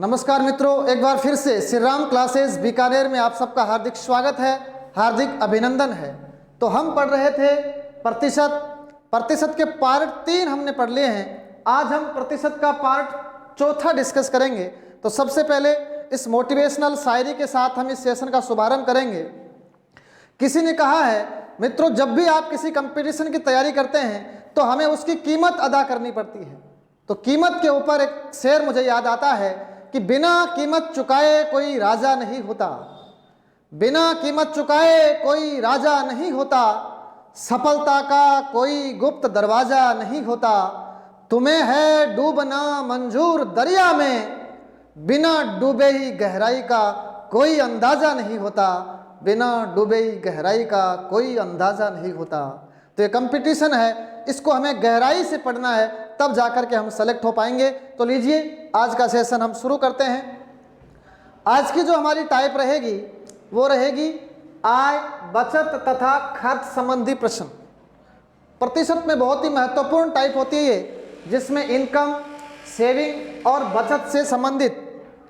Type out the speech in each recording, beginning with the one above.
नमस्कार मित्रों, एक बार फिर से श्री राम क्लासेस बीकानेर में आप सबका हार्दिक स्वागत है, हार्दिक अभिनंदन है। तो हम पढ़ रहे थे प्रतिशत के पार्ट 3 हमने पढ़ लिए हैं। आज हम प्रतिशत का पार्ट चौथा डिस्कस करेंगे। तो सबसे पहले इस मोटिवेशनल शायरी के साथ हम इस सेशन का शुभारंभ करेंगे। किसी ने कहा है मित्रों, जब भी आप किसी कंपटीशन की तैयारी करते हैं तो हमें उसकी कीमत अदा करनी पड़ती है। तो कीमत के ऊपर एक शेर मुझे याद आता है कि बिना कीमत चुकाए कोई राजा नहीं होता, बिना कीमत चुकाए कोई राजा नहीं होता, सफलता का कोई गुप्त दरवाजा नहीं होता, तुम्हें है डूबना मंजूर दरिया में, बिना डूबे ही गहराई का कोई अंदाजा नहीं होता, बिना डूबे ही गहराई का कोई अंदाजा नहीं होता। तो ये कंपटीशन है, इसको हमें गहराई से पढ़ना है, तब जाकर के हम सेलेक्ट हो पाएंगे। तो लीजिए आज का सेशन हम शुरू करते हैं। आज की जो हमारी टाइप रहेगी वो रहेगी आय, बचत तथा खर्च संबंधी प्रश्न। प्रतिशत में बहुत ही महत्वपूर्ण टाइप होती है जिसमें इनकम, सेविंग और बचत से संबंधित,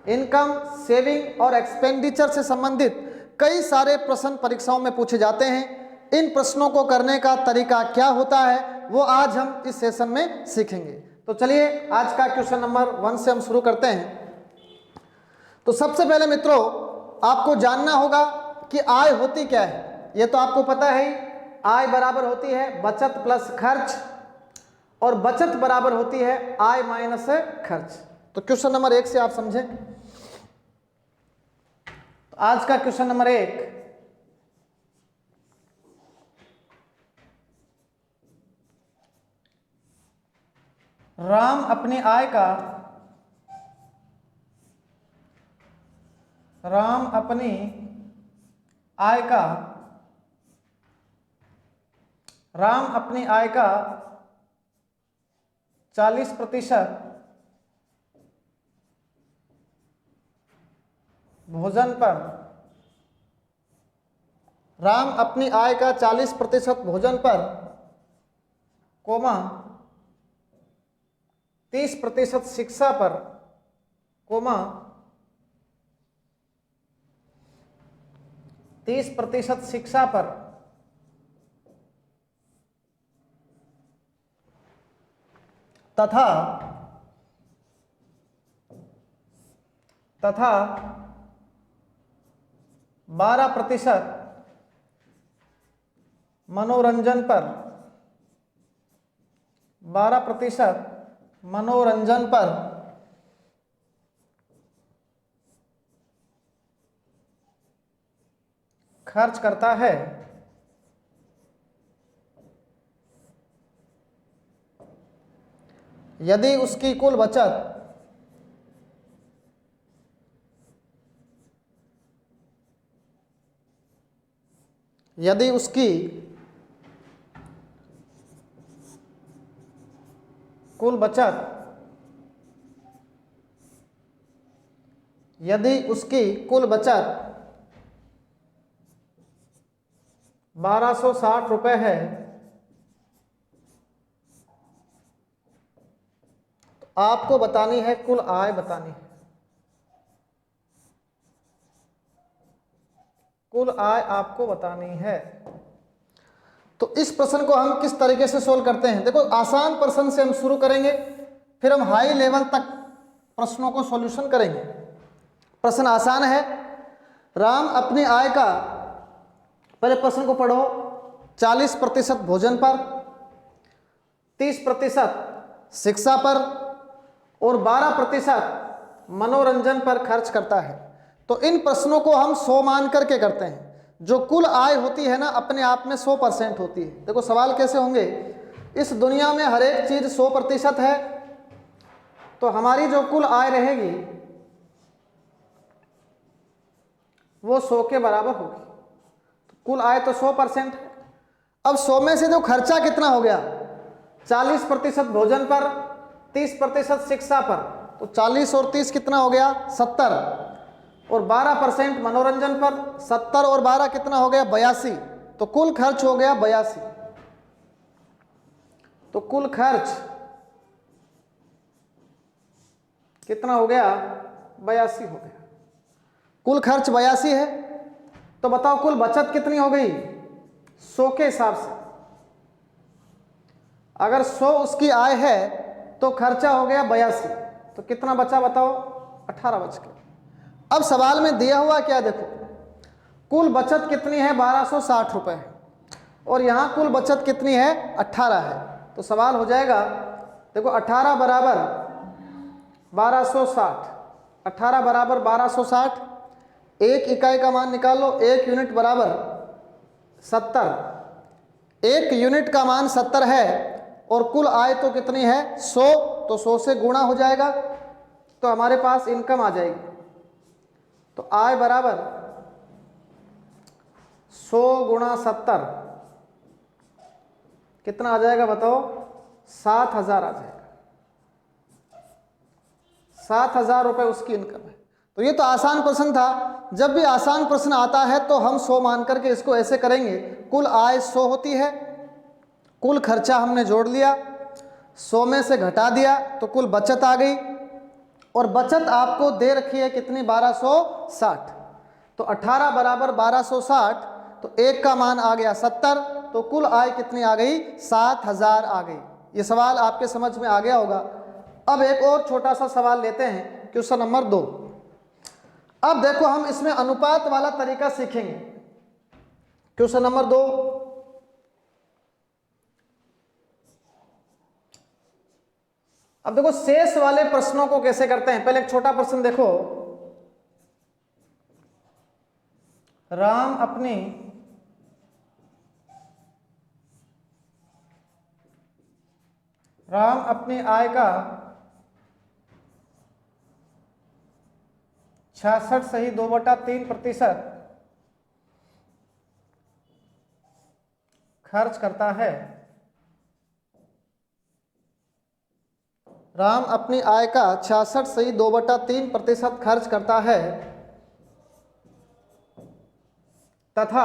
इनकम, सेविंग और एक्सपेंडिचर से संबंधित कई सारे प्रश्न परीक्षाओं में पूछे जाते हैं। इन प्रश्नों को करने का तरीका क्या होता है वो आज हम इस सेशन में सीखेंगे। तो चलिए आज का क्वेश्चन नंबर 1 से हम शुरू करते हैं। तो सबसे पहले मित्रों आपको जानना होगा कि आय होती क्या है। ये तो आपको पता है, आय बराबर होती है बचत प्लस खर्च, और बचत बराबर होती है आय माइनस खर्च। तो क्वेश्चन नंबर 1 से आप समझें। तो आज का क्वेश्चन नंबर 1, राम अपनी आय का राम अपनी आय का 40% भोजन पर, राम अपनी आय का 40% भोजन पर, कोमा 30% शिक्षा पर, कोमा 30% शिक्षा पर, तथा 12% मनोरंजन पर, 12% मनोरंजन पर खर्च करता है। यदि उसकी कुल बचत यदि उसकी कुल बचत 1260 रुपए है तो आपको बतानी है कुल आय बतानी है। कुल आय आपको बतानी है। तो इस प्रश्न को हम किस तरीके से सोल्व करते हैं, देखो आसान प्रश्न से हम शुरू करेंगे, फिर हम हाई लेवल तक प्रश्नों को सॉल्यूशन करेंगे। प्रश्न आसान है। राम अपनी आय का, पहले प्रश्न को पढ़ो, 40% भोजन पर, 30% शिक्षा पर और 12% मनोरंजन पर खर्च करता है। तो इन प्रश्नों को हम 100 मान करके करते हैं। जो कुल आय होती है ना अपने आप में 100% होती है। देखो सवाल कैसे होंगे, इस दुनिया में हर एक चीज 100% है, तो हमारी जो कुल आय रहेगी वो 100 के बराबर होगी। तो कुल आय तो 100% है। अब 100 में से जो खर्चा कितना हो गया, 40% भोजन पर, 30% शिक्षा पर, तो 40 और 30 कितना हो गया, 70, और 12% मनोरंजन पर, 70 और 12 कितना हो गया, 82। तो कुल खर्च हो गया 82। तो कुल खर्च कितना हो गया, 82 हो गया। कुल खर्च 82 है, तो बताओ कुल बचत कितनी हो गई 100 के हिसाब से। अगर 100 उसकी आय है तो खर्चा हो गया 82, तो कितना बचा बताओ 18 बच गए। अब सवाल में दिया हुआ क्या देखो, कुल बचत कितनी है 1260 रुपये और यहाँ कुल बचत कितनी है 18 है। तो सवाल हो जाएगा देखो 18 बराबर 1260, 18 बराबर 1260, एक इकाई का मान निकालो, 1 यूनिट बराबर 70, 1 यूनिट का मान 70 है और कुल आय तो कितनी है 100, तो 100 से गुणा हो जाएगा तो हमारे पास इनकम आ जाएगी। तो आय बराबर 100 गुणा 70 कितना आ जाएगा बताओ 7000 आ जाएगा। 7000 रुपये उसकी इनकम है। तो ये तो आसान प्रश्न था। जब भी आसान प्रश्न आता है तो हम 100 मान करके इसको ऐसे करेंगे, कुल आय 100 होती है, कुल खर्चा हमने जोड़ लिया, 100 में से घटा दिया तो कुल बचत आ गई और बचत आपको दे रखी है कितनी 1260। तो 18 बराबर 1260, तो एक का मान आ गया 70, तो कुल आय कितनी आ गई 7000 आ गई। ये सवाल आपके समझ में आ गया होगा। अब एक और छोटा सा सवाल लेते हैं, क्वेश्चन नंबर 2। अब देखो हम इसमें अनुपात वाला तरीका सीखेंगे। क्वेश्चन नंबर 2, अब देखो शेष वाले प्रश्नों को कैसे करते हैं। पहले एक छोटा प्रश्न देखो, राम अपनी आय का 66.2/3% खर्च करता है। राम अपनी आय का 66.2/3% खर्च करता है तथा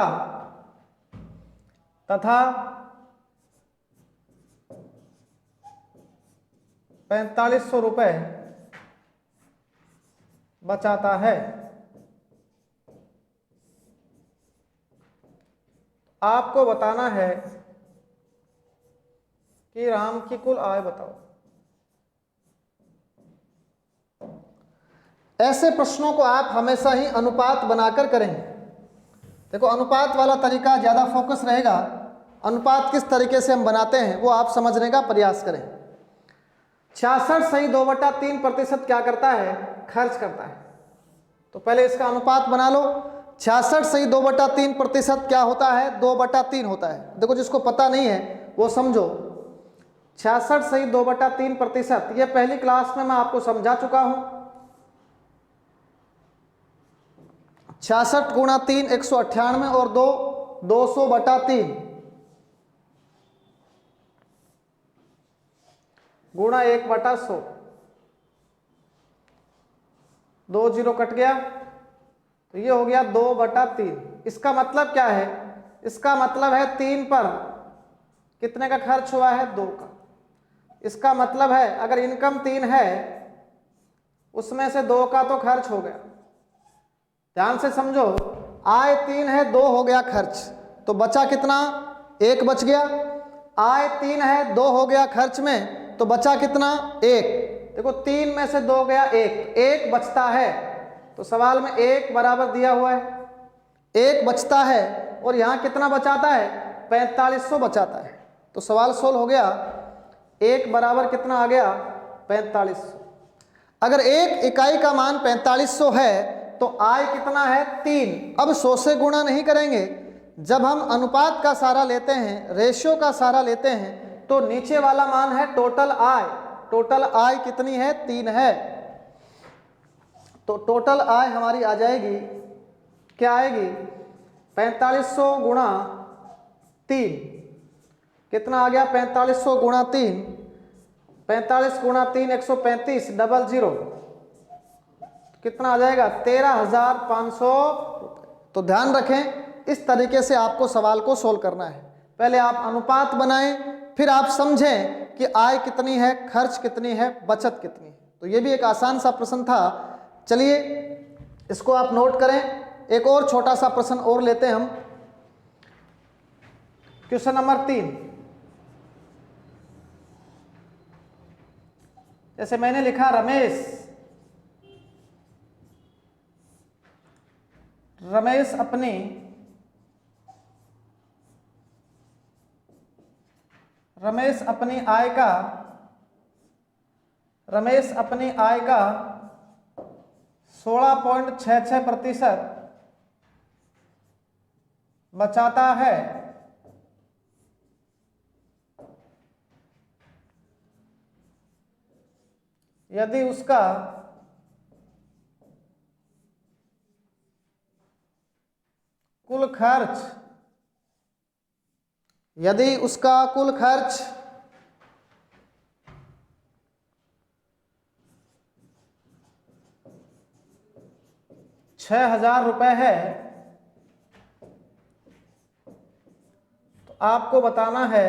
4500 रुपये बचाता है। आपको बताना है कि राम की कुल आय बताओ। ऐसे प्रश्नों को आप हमेशा ही अनुपात बनाकर करेंगे। देखो अनुपात वाला तरीका ज़्यादा फोकस रहेगा। अनुपात किस तरीके से हम बनाते हैं वो आप समझने का प्रयास करें। 66.2/3% क्या करता है खर्च करता है। तो पहले इसका अनुपात बना लो। 66.2/3% क्या होता है 2/3 होता है। देखो जिसको पता नहीं है वो समझो। 66.2/3% ये पहली क्लास में मैं आपको समझा चुका हूं। 66 गुणा 3 198 और 2 200/3 गुणा 1/100, 2 0 कट गया तो ये हो गया 2/3। इसका मतलब क्या है, इसका मतलब है 3 पर कितने का खर्च हुआ है 2 का। इसका मतलब है अगर इनकम 3 है उसमें से 2 का तो खर्च हो गया। ध्यान से समझो, आय 3 है 2 हो गया खर्च, तो बचा कितना 1 बच गया। आय 3 है 2 हो गया खर्च में, तो बचा कितना 1। देखो 3 में से 2 गया 1 बचता है। तो सवाल में 1 बराबर दिया हुआ है, 1 बचता है और यहाँ कितना बचाता है 4500 बचाता है। तो सवाल सोल्व हो गया। 1 बराबर कितना आ गया 4500। अगर एक इकाई का मान 4500 है तो आय कितना है 3। अब 100 से गुणा नहीं करेंगे। जब हम अनुपात का सहारा लेते हैं, रेशियो का सहारा लेते हैं, तो नीचे वाला मान है टोटल आय। टोटल आय कितनी है 3 है। तो टोटल आय हमारी आ जाएगी, क्या आएगी 4500 गुणा 3 कितना आ गया 4500 गुणा 3, 45 गुणा 3 135 00 कितना आ जाएगा 13,500 रुपये। तो ध्यान रखें इस तरीके से आपको सवाल को सोल्व करना है। पहले आप अनुपात बनाएं, फिर आप समझें कि आय कितनी है, खर्च कितनी है, बचत कितनी है। तो ये भी एक आसान सा प्रश्न था। चलिए इसको आप नोट करें। एक और छोटा सा प्रश्न और लेते हैं हम। क्वेश्चन नंबर 3, जैसे मैंने लिखा रमेश अपनी आय का 16.66% बचाता है। यदि उसका कुल खर्च 6,000 रुपये है, तो आपको बताना है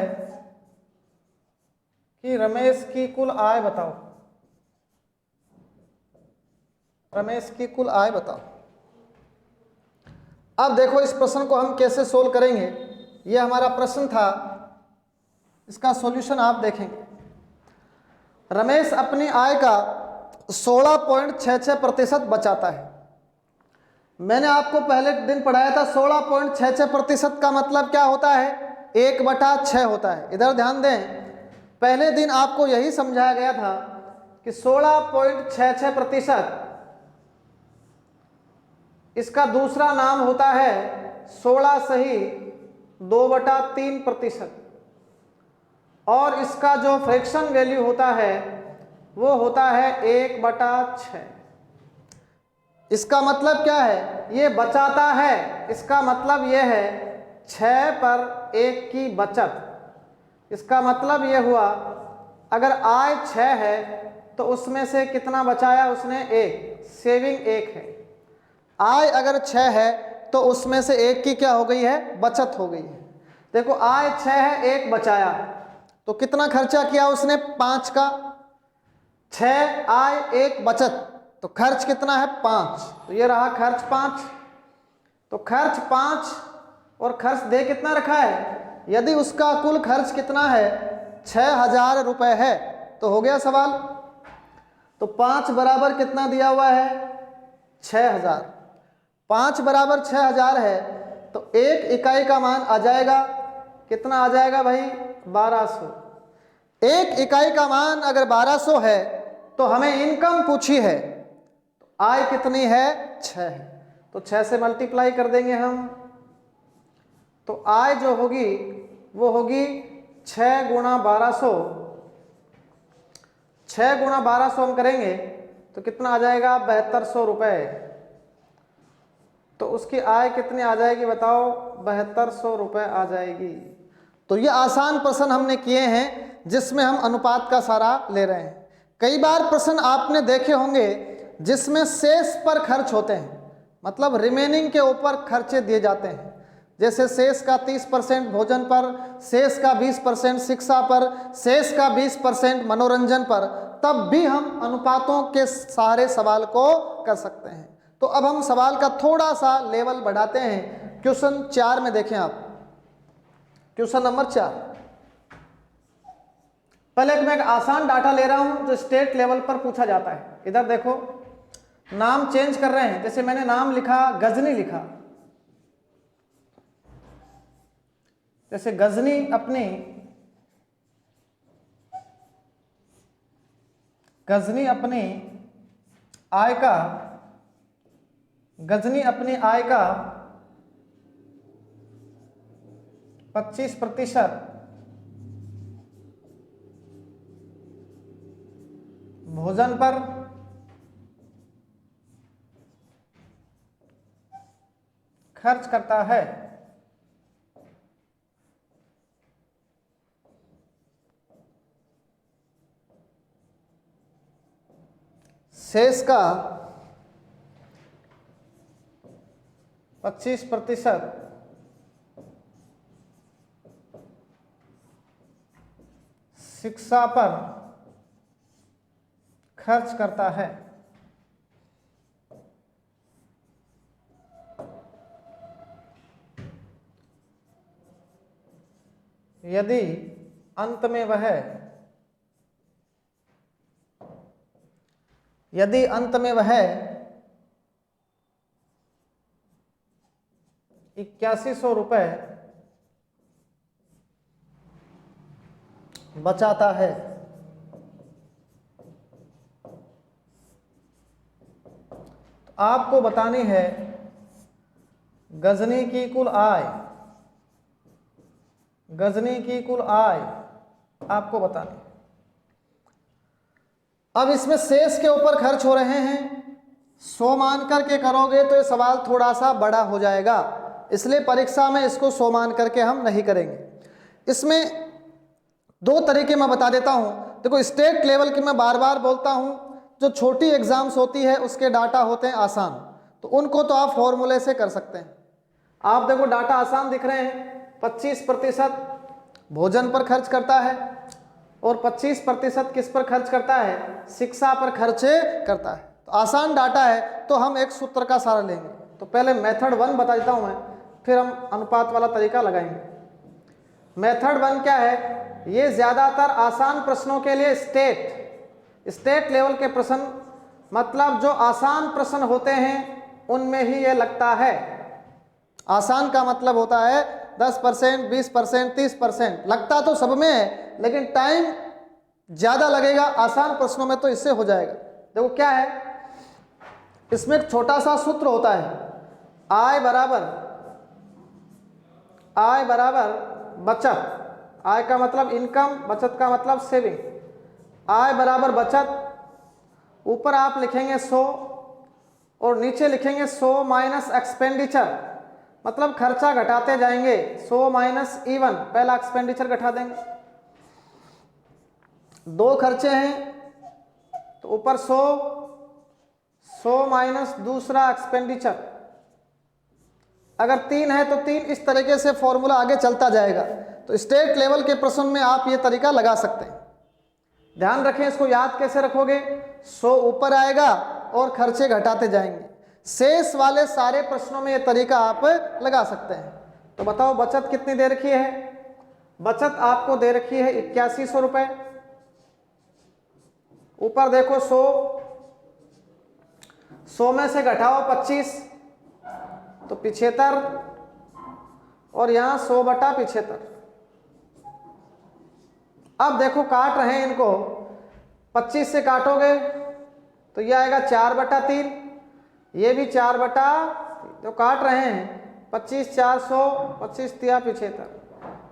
कि रमेश की कुल आय बताओ। अब देखो इस प्रश्न को हम कैसे सोल्व करेंगे। ये हमारा प्रश्न था, इसका सॉल्यूशन आप देखेंगे। रमेश अपनी आय का 16.66% बचाता है। मैंने आपको पहले दिन पढ़ाया था 16.66% का मतलब क्या होता है, 1/6 होता है। इधर ध्यान दें, पहले दिन आपको यही समझाया गया था कि 16.66% इसका दूसरा नाम होता है 16 सही 2/3%, और इसका जो फ्रैक्शन वैल्यू होता है वो होता है 1/6। इसका मतलब क्या है, ये बचाता है, इसका मतलब ये है 6 पर 1 की बचत। इसका मतलब ये हुआ अगर आय 6 है तो उसमें से कितना बचाया उसने, 1, सेविंग 1 है। आय अगर 6 है तो उसमें से 1 की क्या हो गई है, बचत हो गई है। देखो आय 6 है, 1 बचाया, तो कितना खर्चा किया उसने, 5 का। 6 आय 1 बचत, तो खर्च कितना है, 5। तो ये रहा खर्च 5। तो खर्च 5 और खर्च दे कितना रखा है, यदि उसका कुल खर्च कितना है 6,000 रुपये है तो हो गया सवाल। तो 5 बराबर कितना दिया हुआ है, 6,000। 5 बराबर 6,000 है तो 1 इकाई का मान आ जाएगा, कितना आ जाएगा भाई, 1200। 1 इकाई का मान अगर 1200 है तो हमें इनकम पूछी है, तो आय कितनी है, 6 है। तो 6 से मल्टीप्लाई कर देंगे हम, तो आय जो होगी वो होगी 6 गुणा 1200। 6 गुणा 1200 हम करेंगे तो कितना आ जाएगा, 7200 रुपये। तो उसकी आय कितनी आ जाएगी बताओ, 7200 रुपये आ जाएगी। तो ये आसान प्रश्न हमने किए हैं जिसमें हम अनुपात का सहारा ले रहे हैं। कई बार प्रश्न आपने देखे होंगे जिसमें शेष पर खर्च होते हैं, मतलब रिमेनिंग के ऊपर खर्चे दिए जाते हैं। जैसे शेष का 30% भोजन पर, शेष का 20% शिक्षा पर, शेष का 20% मनोरंजन पर, तब भी हम अनुपातों के सहारे सवाल को कर सकते हैं। तो अब हम सवाल का थोड़ा सा लेवल बढ़ाते हैं। क्वेश्चन 4 में देखें आप, क्वेश्चन नंबर 4। पहले मैं एक आसान डाटा ले रहा हूं जो स्टेट लेवल पर पूछा जाता है। इधर देखो, नाम चेंज कर रहे हैं। जैसे मैंने नाम लिखा, गजनी लिखा, जैसे गजनी अपनी आय का 25% भोजन पर, खर्च करता है। शेष का 25% शिक्षा पर खर्च करता है। यदि अंत में वह 8100 रुपये बचाता है, तो आपको बतानी है गजनी की कुल आय, गजनी की कुल आय आपको बतानी है। अब इसमें शेष के ऊपर खर्च हो रहे हैं, 100 मान करके करोगे तो ये सवाल थोड़ा सा बड़ा हो जाएगा, इसलिए परीक्षा में इसको 100 मान करके हम नहीं करेंगे। इसमें 2 तरीके मैं बता देता हूं। देखो स्टेट लेवल की मैं बार बार बोलता हूं, जो छोटी एग्जाम्स होती है उसके डाटा होते हैं आसान, तो उनको तो आप फॉर्मूले से कर सकते हैं। आप देखो डाटा आसान दिख रहे हैं, 25% भोजन पर खर्च करता है और 25% किस पर खर्च करता है, शिक्षा पर खर्च करता है। तो आसान डाटा है, तो हम एक सूत्र का सहारा लेंगे। तो पहले मेथड 1 बता देता हूं मैं, फिर हम अनुपात वाला तरीका लगाएंगे। मेथड 1 क्या है, ये ज्यादातर आसान प्रश्नों के लिए स्टेट लेवल के प्रश्न, मतलब जो आसान प्रश्न होते हैं उनमें ही ये लगता है। आसान का मतलब होता है 10%, 20%, 30%, लगता तो सब में है लेकिन टाइम ज्यादा लगेगा। आसान प्रश्नों में तो इससे हो जाएगा। देखो क्या है, इसमें एक छोटा सा सूत्र होता है, आय बराबर बचत। आय का मतलब इनकम, बचत का मतलब सेविंग। आय बराबर बचत, ऊपर आप लिखेंगे 100 और नीचे लिखेंगे 100 माइनस एक्सपेंडिचर, मतलब खर्चा घटाते जाएंगे। 100 माइनस E1, पहला एक्सपेंडिचर घटा देंगे। 2 खर्चे हैं तो ऊपर 100 माइनस दूसरा एक्सपेंडिचर। अगर 3 है तो 3, इस तरीके से फॉर्मूला आगे चलता जाएगा। तो स्टेट लेवल के प्रश्न में आप ये तरीका लगा सकते हैं। ध्यान रखें, इसको याद कैसे रखोगे, 100 ऊपर आएगा और खर्चे घटाते जाएंगे। शेष वाले सारे प्रश्नों में ये तरीका आप लगा सकते हैं। तो बताओ बचत कितनी दे रखी है, बचत आपको दे रखी है 8100 रुपये। ऊपर देखो 100 में से घटाओ 25 तो 75, और यहां 100/75। अब देखो काट रहे हैं इनको, 25 से काटोगे तो ये आएगा 4/3, ये भी 4/, जो काट रहे हैं 25 400, 25 तिया 75,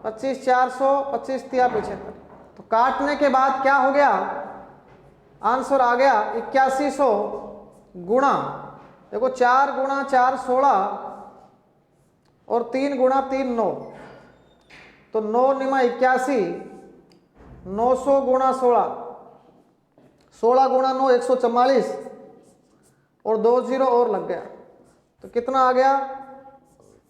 25 400, 25 तिया 75। तो काटने के बाद क्या हो गया, आंसर आ गया 8100 गुणा, देखो 4 गुणा 4 16 और 3 गुणा 3 9, तो 9 निमा 81, 900 गुणा 16, 16 गुणा 9 144 और 2 0 और लग गया। तो कितना आ गया,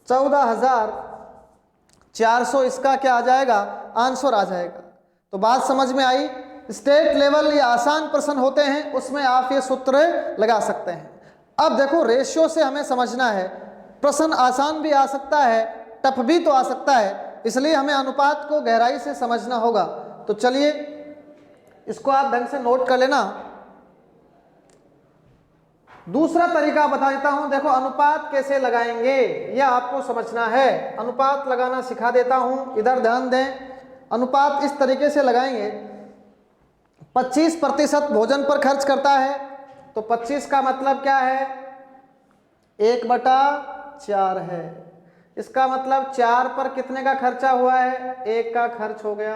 14,400 इसका क्या आ जाएगा, आंसर आ जाएगा। तो बात समझ में आई। स्टेट लेवल ये आसान प्रश्न होते हैं, उसमें आप ये सूत्र लगा सकते हैं। अब देखो रेशियो से हमें समझना है, प्रश्न आसान भी आ सकता है, टफ भी तो आ सकता है, इसलिए हमें अनुपात को गहराई से समझना होगा। तो चलिए इसको आप ढंग से नोट कर लेना। दूसरा तरीका बता देता हूं, देखो अनुपात कैसे लगाएंगे यह आपको समझना है। अनुपात लगाना सिखा देता हूं, इधर ध्यान दें। अनुपात इस तरीके से लगाएंगे, 25% भोजन पर खर्च करता है, तो 25 का मतलब क्या है, 1/4 है। इसका मतलब 4 पर कितने का खर्चा हुआ है, 1 का खर्च हो गया।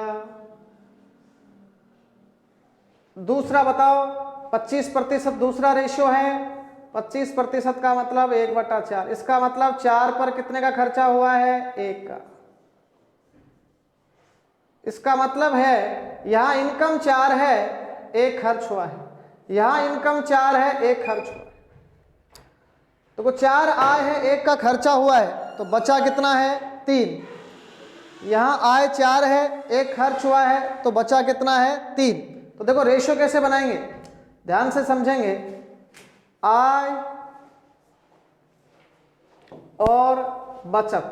दूसरा बताओ, 25% दूसरा रेशियो है, 25% का मतलब 1/4, इसका मतलब 4 पर कितने का खर्चा हुआ है, 1 का। इसका मतलब है यहां इनकम 4 है, 1 खर्च हुआ है, यहां इनकम 4 है, 1 खर्च हुआ है। तो 4 आय है, 1 का खर्चा हुआ है, तो बचा कितना है, 3। यहां आय 4 है, 1 खर्च हुआ है, तो बचा कितना है, 3। तो देखो रेशियो कैसे बनाएंगे, ध्यान से समझेंगे। आय और बचत,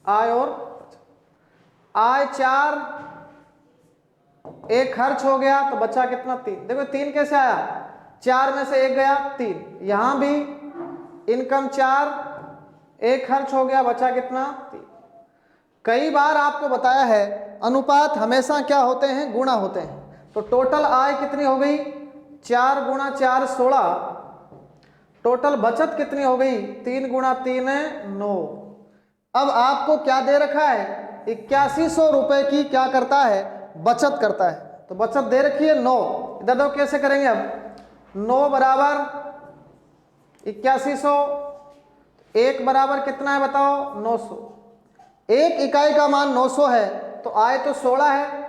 आय और बचत। आय 4, एक खर्च हो गया तो बचा कितना 3। देखो 3 कैसे आया, 4 में से 1 गया 3। यहां भी इनकम 4, एक खर्च हो गया, बचा कितना 3। कई बार आपको बताया है अनुपात हमेशा क्या होते हैं, गुणा होते हैं। तो टोटल आय कितनी हो गई, 4 गुणा 4 16। टोटल बचत कितनी हो गई, 3 गुणा 3 9। अब आपको क्या दे रखा है, 8100 रुपए की क्या करता है, बचत करता है। तो बचत दे रखी है 9। इधर देखो कैसे करेंगे, अब 9 बराबर 8100, 1 बराबर कितना है बताओ, 900। एक इकाई का मान 900 है तो आय तो 16 है,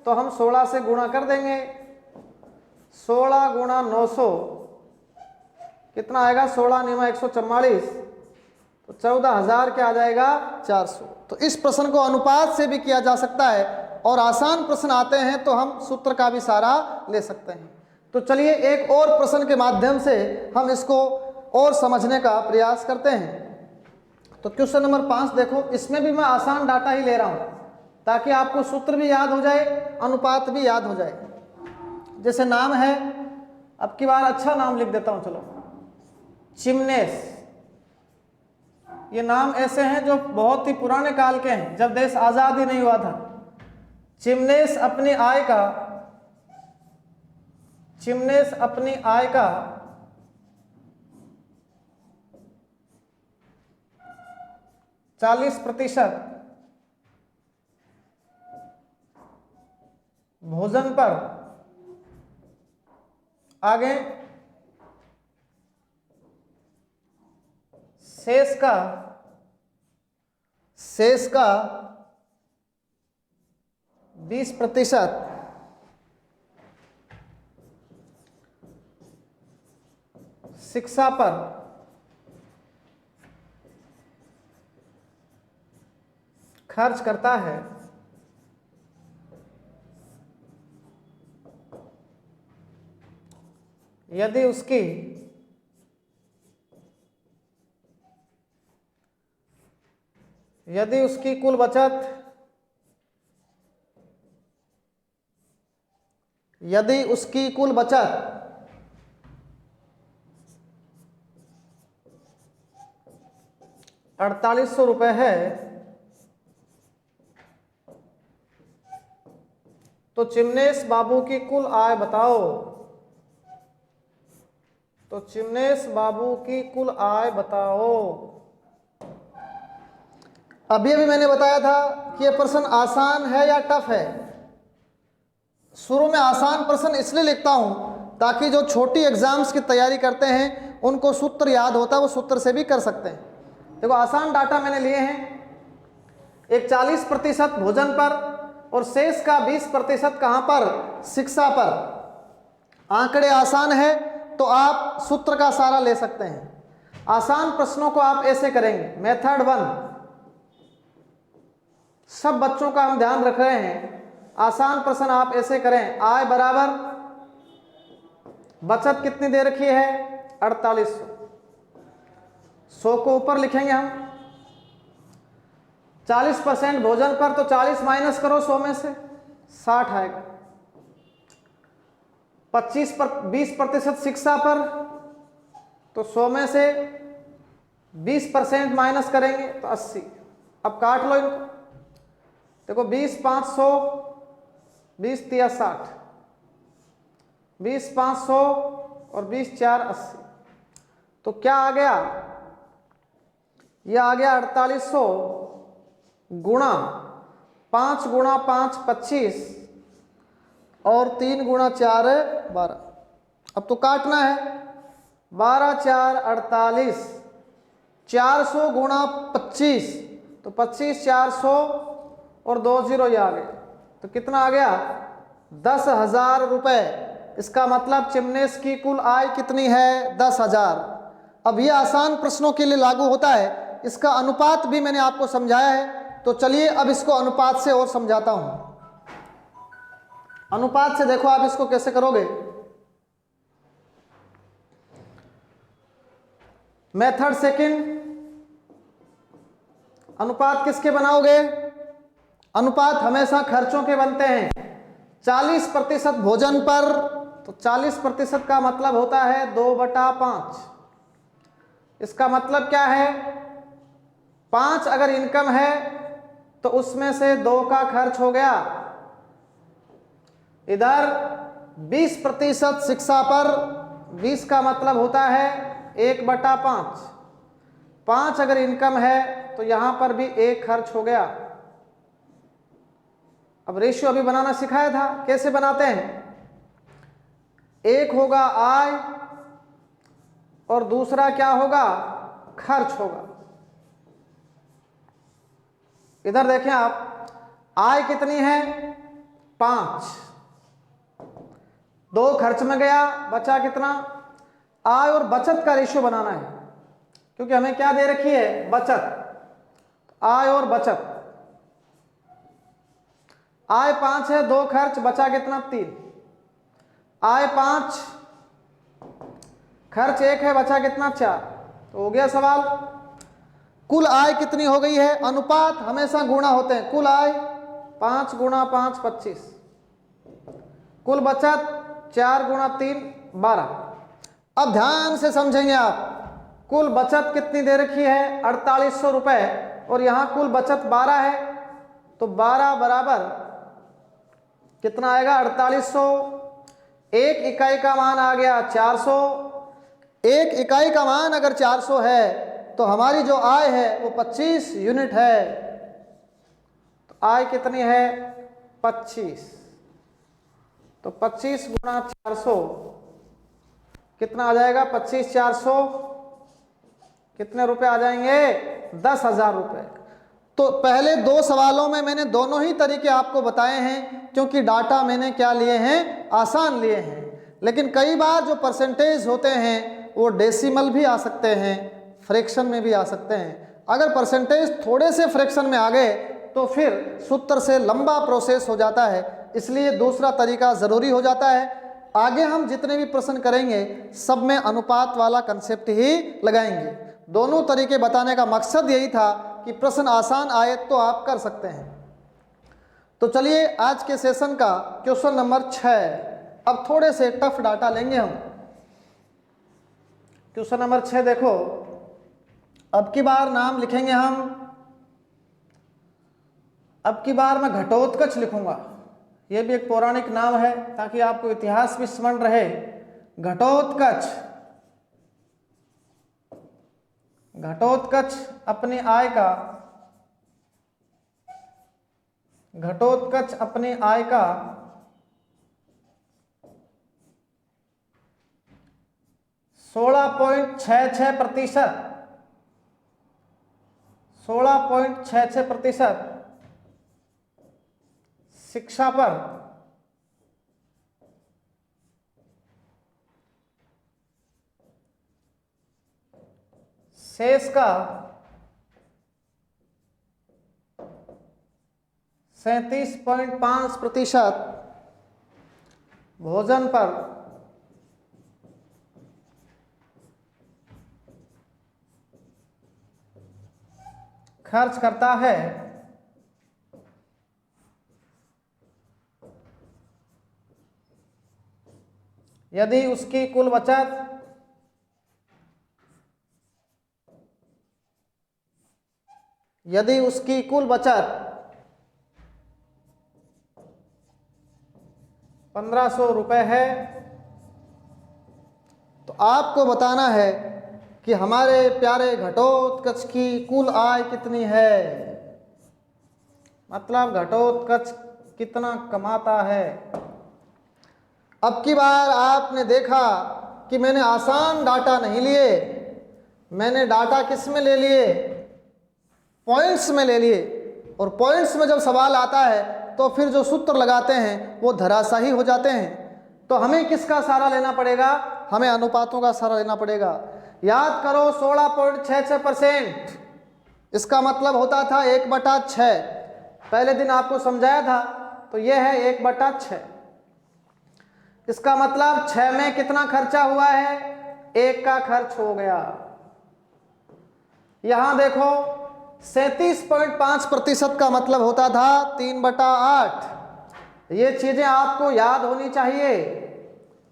तो हम 16 से गुणा कर देंगे। 16 गुणा 900 कितना आएगा, 16 निमा 144, तो 14,000 क्या आ जाएगा, 400। तो इस प्रश्न को अनुपात से भी किया जा सकता है, और आसान प्रश्न आते हैं तो हम सूत्र का भी सहारा ले सकते हैं। तो चलिए एक और प्रश्न के माध्यम से हम इसको और समझने का प्रयास करते हैं। तो क्वेश्चन नंबर 5 देखो, इसमें भी मैं आसान डाटा ही ले रहा हूं ताकि आपको सूत्र भी याद हो जाए, अनुपात भी याद हो जाए। जैसे नाम है, अब की बार अच्छा नाम लिख देता हूं, चलो चिमनेस। ये नाम ऐसे हैं जो बहुत ही पुराने काल के हैं, जब देश आजाद ही नहीं हुआ था। चिमनेस अपनी आय का 40% भोजन पर, आगे शेष का 20% शिक्षा पर, खर्च करता है। यदि उसकी कुल बचत 4800 रुपए है, तो चिमनेश बाबू की कुल आय बताओ। तो चिमनेश बाबू की कुल आय बताओ। अभी मैंने बताया था कि यह प्रश्न आसान है या टफ है। शुरू में आसान प्रश्न इसलिए लिखता हूं ताकि जो छोटी एग्जाम्स की तैयारी करते हैं उनको सूत्र याद होता है, वो सूत्र से भी कर सकते हैं। देखो आसान डाटा मैंने लिए हैं, एक 40% भोजन पर और शेष का 20% कहां पर, शिक्षा पर। आंकड़े आसान है तो आप सूत्र का सहारा ले सकते हैं। आसान प्रश्नों को आप ऐसे करेंगे, मेथड 1, सब बच्चों का हम ध्यान रख रहे हैं। आसान प्रश्न आप ऐसे करें, आय बराबर बचत कितनी दे रखी है, 4800। 100 को ऊपर लिखेंगे हम। 40% भोजन पर, तो 40 माइनस करो 100 में से, 60 आएगा। 20% शिक्षा पर, तो 100 में से 20% माइनस करेंगे तो 80। अब काट लो इनको, देखो 20 500, 20 3 60, 20 500 और 20 4 80। तो क्या आ गया, यह आ गया 4800 गुणा 5 गुणा 5 25 और 3 गुणा 4 12। अब तो काटना है, 12 4 48, 400 गुणा 25, तो 25 400 और 2 0 ये आ गए। तो कितना आ गया, 10,000 रुपए। इसका मतलब चिमनेश की कुल आय कितनी है, 10,000। अब ये आसान प्रश्नों के लिए लागू होता है। इसका अनुपात भी मैंने आपको समझाया है, तो चलिए अब इसको अनुपात से और समझाता हूं। अनुपात से देखो आप इसको कैसे करोगे। मेथड सेकंड, अनुपात किसके बनाओगे, अनुपात हमेशा खर्चों के बनते हैं। 40% भोजन पर, तो 40% का मतलब होता है 2/5। इसका मतलब क्या है, 5 अगर इनकम है तो उसमें से 2 का खर्च हो गया। इधर 20% शिक्षा पर, 20 का मतलब होता है 1/5। 5 अगर इनकम है तो यहां पर भी 1 खर्च हो गया। अब रेशियो अभी बनाना सिखाया था, कैसे बनाते हैं। एक होगा आय और दूसरा क्या होगा, खर्च होगा। इधर देखें आप, आय कितनी है 5, 2 खर्च में गया, बचा कितना। आय और बचत का रेशियो बनाना है, क्योंकि हमें क्या दे रखी है, बचत। आय और बचत, आय 5 है, 2 खर्च, बचा कितना 3। आय 5, खर्च 1 है, बचा कितना 4। तो हो गया सवाल। कुल आय कितनी हो गई है, अनुपात हमेशा गुणा होते हैं। कुल आय 5 × 5 25, कुल बचत 4 × 3 12। अब ध्यान से समझेंगे आप, कुल बचत कितनी दे रखी है 4800 रुपए, और यहां कुल बचत 12 है, तो 12 बराबर कितना आएगा 4800। एक इकाई का मान आ गया 400। एक इकाई का मान अगर 400 है तो हमारी जो आय है वो 25 यूनिट है। तो आय कितनी है 25, तो 25 × 400 कितना आ जाएगा, 25 400 कितने रुपए आ जाएंगे, 10,000 रुपए। तो पहले 2 सवालों में मैंने दोनों ही तरीके आपको बताए हैं, क्योंकि डाटा मैंने क्या लिए हैं, आसान लिए हैं। लेकिन कई बार जो परसेंटेज होते हैं वो डेसिमल भी आ सकते हैं, फ्रैक्शन में भी आ सकते हैं। अगर परसेंटेज थोड़े से फ्रैक्शन में आ गए तो फिर सूत्र से लंबा प्रोसेस हो जाता है, इसलिए दूसरा तरीका ज़रूरी हो जाता है। आगे हम जितने भी प्रश्न करेंगे सब में अनुपात वाला कंसेप्ट ही लगाएंगे। दोनों तरीके बताने का मकसद यही था कि प्रश्न आसान आए तो आप कर सकते हैं। तो चलिए आज के सेशन का क्वेश्चन नंबर 6। अब थोड़े से टफ डाटा लेंगे हम। क्वेश्चन नंबर 6 देखो, अब की बार नाम लिखेंगे हम, अब की बार मैं घटोत्कच लिखूंगा। यह भी एक पौराणिक नाम है ताकि आपको इतिहास भी स्मरण रहे। घटोत्कच, घटोत्कच अपनी आय का, घटोत्कच अपनी आय का 16.66%, 16.66% शिक्षा पर, शेष का 37.5% भोजन पर, खर्च करता है। यदि उसकी कुल बचत यदि उसकी कुल बचत 1500 रुपए है तो आपको बताना है कि हमारे प्यारे घटोत्कच की कुल आय कितनी है, मतलब घटोत्कच कितना कमाता है। अब की बार आपने देखा कि मैंने आसान डाटा नहीं लिए, मैंने डाटा किस में ले लिए, पॉइंट्स में ले लिए। और पॉइंट्स में जब सवाल आता है तो फिर जो सूत्र लगाते हैं वो धराशायी हो जाते हैं। तो हमें किसका सहारा लेना पड़ेगा, हमें अनुपातों का सहारा लेना पड़ेगा। याद करो 16.66%, इसका मतलब होता था 1/6। पहले दिन आपको समझाया था, तो यह है 1/6। इसका मतलब 6 में कितना खर्चा हुआ है, 1 का खर्च हो गया। यहां देखो 37.5% का मतलब होता था 3/8। ये चीज़ें आपको याद होनी चाहिए।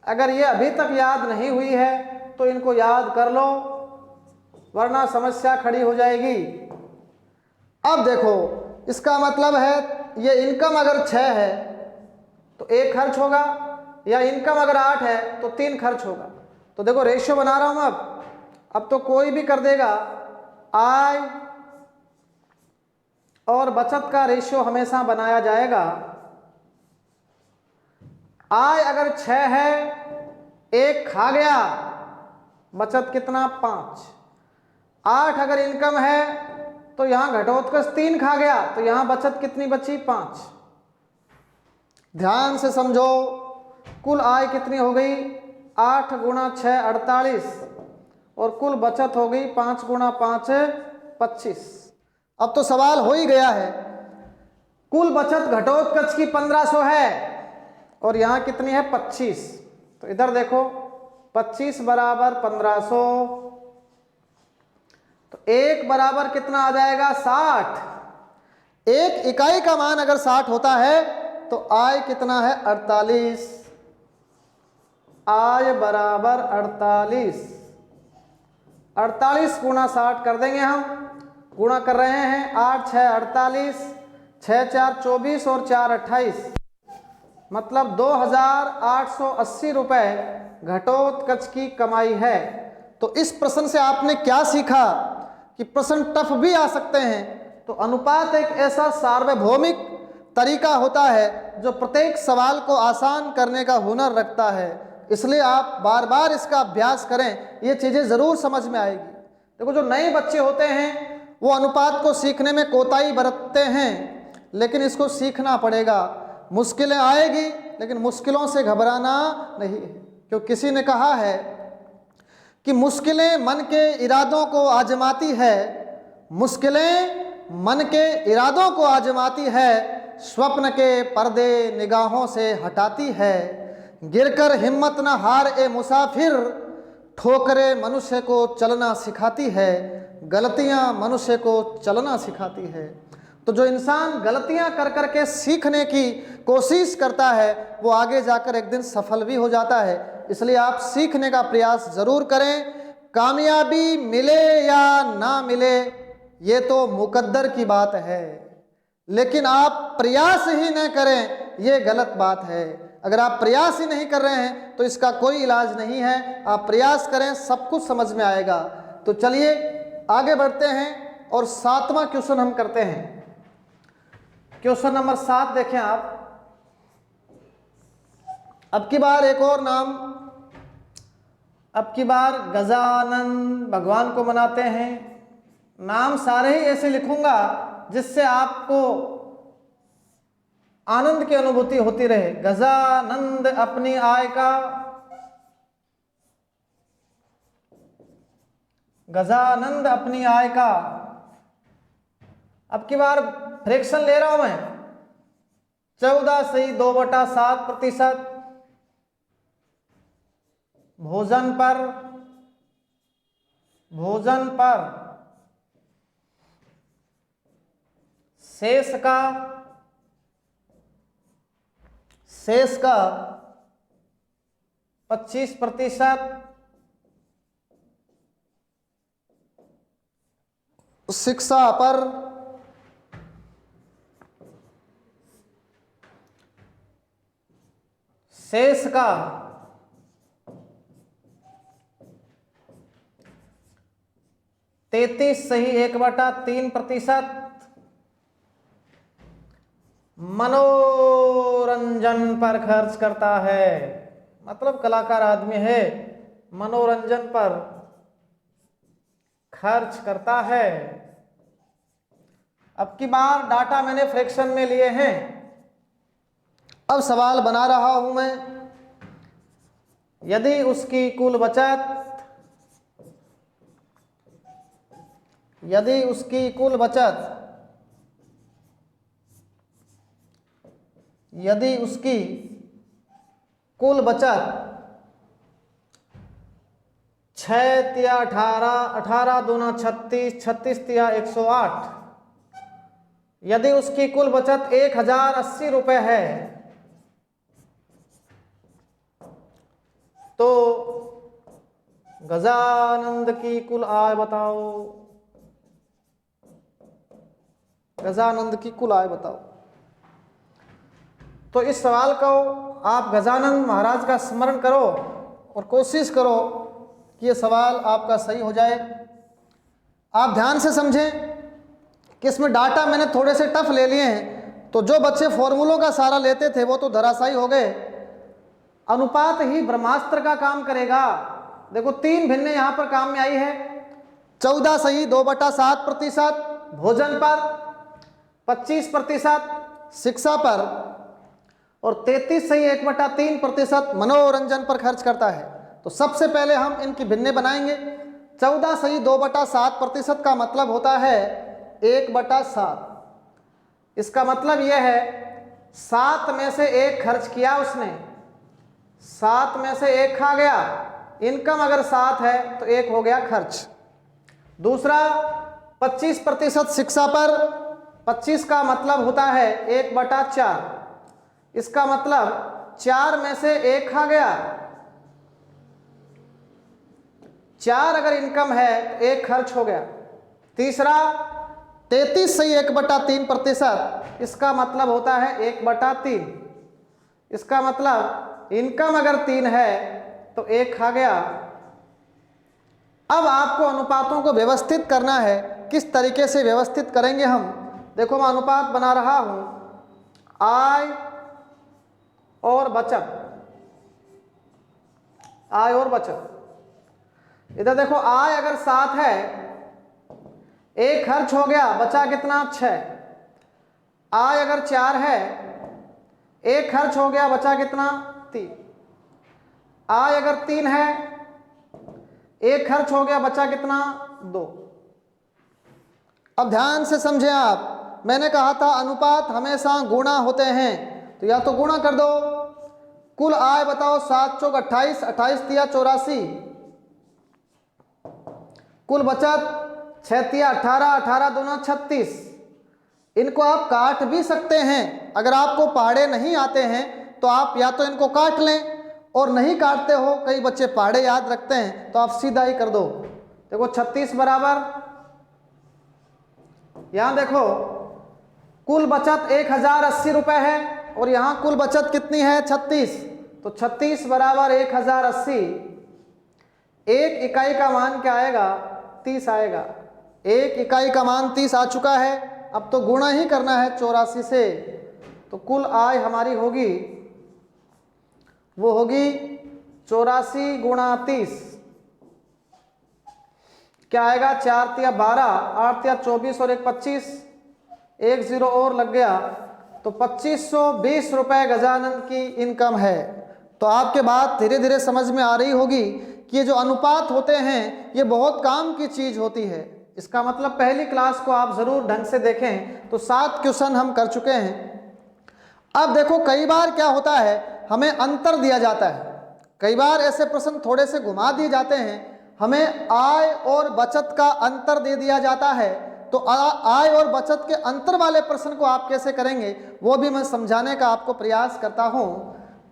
अगर ये अभी तक याद नहीं हुई है तो इनको याद कर लो, वरना समस्या खड़ी हो जाएगी। अब देखो, इसका मतलब है ये इनकम अगर 6 है तो 1 खर्च होगा, या इनकम अगर 8 है तो 3 खर्च होगा। तो देखो रेशियो बना रहा हूं अब तो कोई भी कर देगा। आय और बचत का रेशियो हमेशा बनाया जाएगा। आय अगर 6 है, 1 खा गया, बचत कितना 5। 8 अगर इनकम है तो यहां घटोत्कच 3 खा गया, तो यहां बचत कितनी बची 5। ध्यान से समझो, कुल आय कितनी हो गई 8 गुणा 6 48, और कुल बचत हो गई 5 गुणा 5 25। अब तो सवाल हो ही गया है। कुल बचत घटोत्कच की 1500 है और यहां कितनी है 25। तो इधर देखो 25 बराबर 1500, तो 1 बराबर कितना आ जाएगा 60। एक इकाई का मान अगर 60 होता है तो आय कितना है 48। आय बराबर 48। 48 गुणा 60 कर देंगे हम, गुणा कर रहे हैं 8 6 48, 6 4 24 और 4 28, मतलब 2880 रुपए घटोत्कच की कमाई है। तो इस प्रश्न से आपने क्या सीखा कि प्रश्न टफ भी आ सकते हैं। तो अनुपात एक ऐसा सार्वभौमिक तरीका होता है जो प्रत्येक सवाल को आसान करने का हुनर रखता है। इसलिए आप बार बार इसका अभ्यास करें, ये चीज़ें ज़रूर समझ में आएगी। देखो जो नए बच्चे होते हैं वो अनुपात को सीखने में कोताही बरतते हैं, लेकिन इसको सीखना पड़ेगा। मुश्किलें आएगी लेकिन मुश्किलों से घबराना नहीं है, क्योंकि किसी ने कहा है कि मुश्किलें मन के इरादों को आजमाती है, मुश्किलें मन के इरादों को आजमाती है, स्वप्न के पर्दे निगाहों से हटाती है। गिरकर हिम्मत न हार ए मुसाफिर, ठोकरें मनुष्य को चलना सिखाती है, गलतियां मनुष्य को चलना सिखाती है। तो जो इंसान गलतियां कर कर के सीखने की कोशिश करता है वो आगे जाकर एक दिन सफल भी हो जाता है। इसलिए आप सीखने का प्रयास जरूर करें। कामयाबी मिले या ना मिले ये तो मुकद्दर की बात है, लेकिन आप प्रयास ही न करें ये गलत बात है। अगर आप प्रयास ही नहीं कर रहे हैं तो इसका कोई इलाज नहीं है। आप प्रयास करें, सब कुछ समझ में आएगा। तो चलिए आगे बढ़ते हैं और 7वां क्वेश्चन हम करते हैं। क्वेश्चन नंबर 7 देखें आप। अब की बार एक और नाम, अब की बार गजानन भगवान को मनाते हैं। नाम सारे ही ऐसे लिखूंगा जिससे आपको आनंद की अनुभूति होती रहे। गजानंद अपनी आय का, गजानंद अपनी आय का। अब की बार फ्रैक्शन ले रहा हूं मैं, 14/2/7% भोजन पर शेष का 25%, शिक्षा पर शेष का 33.1/3%, मनोरंजन पर खर्च करता है। मतलब कलाकार आदमी है, मनोरंजन पर खर्च करता है। अब की बार डाटा मैंने फ्रैक्शन में लिए हैं। अब सवाल बना रहा हूं मैं, यदि उसकी कुल बचत, यदि उसकी कुल बचत, यदि उसकी कुल बचत 6 तिया 18, 18 दूना 36, 36 तिया 108। यदि उसकी कुल बचत 1080 रुपये है तो गजानंद की कुल आय बताओ। गजानंद की कुल आय बताओ। तो इस सवाल को आप गजानंद महाराज का स्मरण करो और कोशिश करो कि ये सवाल आपका सही हो जाए। आप ध्यान से समझें कि इसमें डाटा मैंने थोड़े से टफ ले लिए हैं, तो जो बच्चे फॉर्मूलों का सहारा लेते थे वो तो धराशायी हो गए। अनुपात ही ब्रह्मास्त्र का काम करेगा। देखो 3 भिन्नें यहाँ पर काम में आई है। 14 सही 2/7% भोजन पर, 25% शिक्षा पर और 33 सही 1/3% मनोरंजन पर खर्च करता है। तो सबसे पहले हम इनकी भिन्नें बनाएंगे। 14 सही 2/7% का मतलब होता है 1/7। इसका मतलब यह है 7 में से 1 खर्च किया उसने, 7 में से 1 खा गया। इनकम अगर 7 है तो 1 हो गया खर्च। दूसरा 25% शिक्षा पर, 25 का मतलब होता है 1/4। इसका मतलब 4 में से 1 खा गया। 4 अगर इनकम है तो 1 खर्च हो गया। तीसरा 33 सही 1/3%। इसका मतलब होता है 1/3। इसका मतलब इनकम अगर 3 है तो 1 खा गया। अब आपको अनुपातों को व्यवस्थित करना है। किस तरीके से व्यवस्थित करेंगे हम? देखो मैं अनुपात बना रहा हूं आय और बचत। आय और बचत। इधर देखो आय अगर 7 है, 1 खर्च हो गया, बचा कितना 6। आय अगर 4 है, 1 खर्च हो गया, बचा कितना 3। आय अगर 3 है, 1 खर्च हो गया, बचा कितना 2। अब ध्यान से समझें आप। मैंने कहा था अनुपात हमेशा गुणा होते हैं, तो या तो गुणा कर दो। कुल आय बताओ 7 चौक 28, 28 तिया 84। कुल बचत 6 तिया 18, 18 दूना 36। इनको आप काट भी सकते हैं। अगर आपको पहाड़े नहीं आते हैं तो आप या तो इनको काट लें, और नहीं काटते हो, कई बच्चे पहाड़े याद रखते हैं, तो आप सीधा ही कर दो। देखो 36 बराबर, यहां देखो कुल बचत 1080 रुपए है और यहां कुल बचत कितनी है 36। तो 36 बराबर 1080। 1 इकाई का मान क्या आएगा 30 आएगा। 1 इकाई का मान 30 आ चुका है। अब तो गुणा ही करना है 84 से। तो कुल आय हमारी होगी, वो होगी 84 गुणा 30। क्या आएगा 4 तिया 12, 8 तिया 24 और 1 25। 1 0 और लग गया, तो 2520 रुपए गजानंद की इनकम है। तो आपके बात धीरे धीरे समझ में आ रही होगी कि ये जो अनुपात होते हैं ये बहुत काम की चीज होती है। इसका मतलब पहली क्लास को आप जरूर ढंग से देखें तो 7 क्वेश्चन हम कर चुके हैं। अब देखो कई बार क्या होता है, हमें अंतर दिया जाता है। कई बार ऐसे प्रश्न थोड़े से घुमा दिए जाते हैं। हमें आय और बचत का अंतर दे दिया जाता है, तो आय और बचत के अंतर वाले प्रश्न को आप कैसे करेंगे वो भी मैं समझाने का आपको प्रयास करता हूं।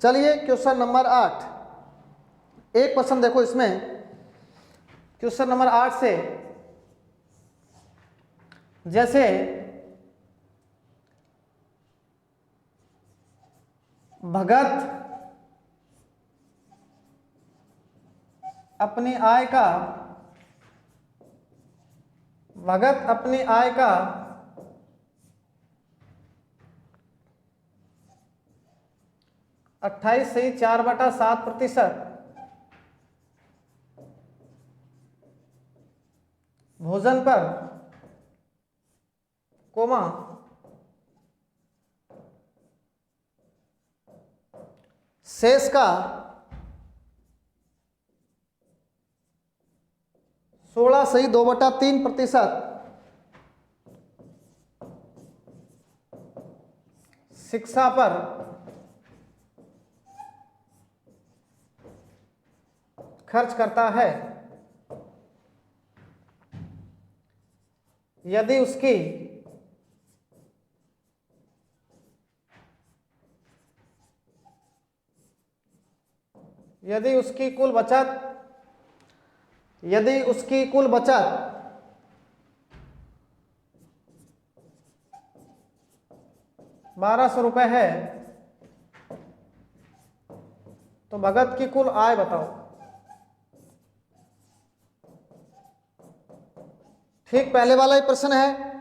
चलिए क्वेश्चन नंबर 8। एक प्रश्न देखो इसमें, क्वेश्चन नंबर 8 से, जैसे भगत अपनी आय का 28 सही 4/7% भोजन पर, कोमा शेष का 16 सही 2/3% शिक्षा पर खर्च करता है। यदि उसकी यदि उसकी कुल बचत 1200 रुपये है, तो भगत की कुल आय बताओ। ठीक, पहले वाला ही प्रश्न है,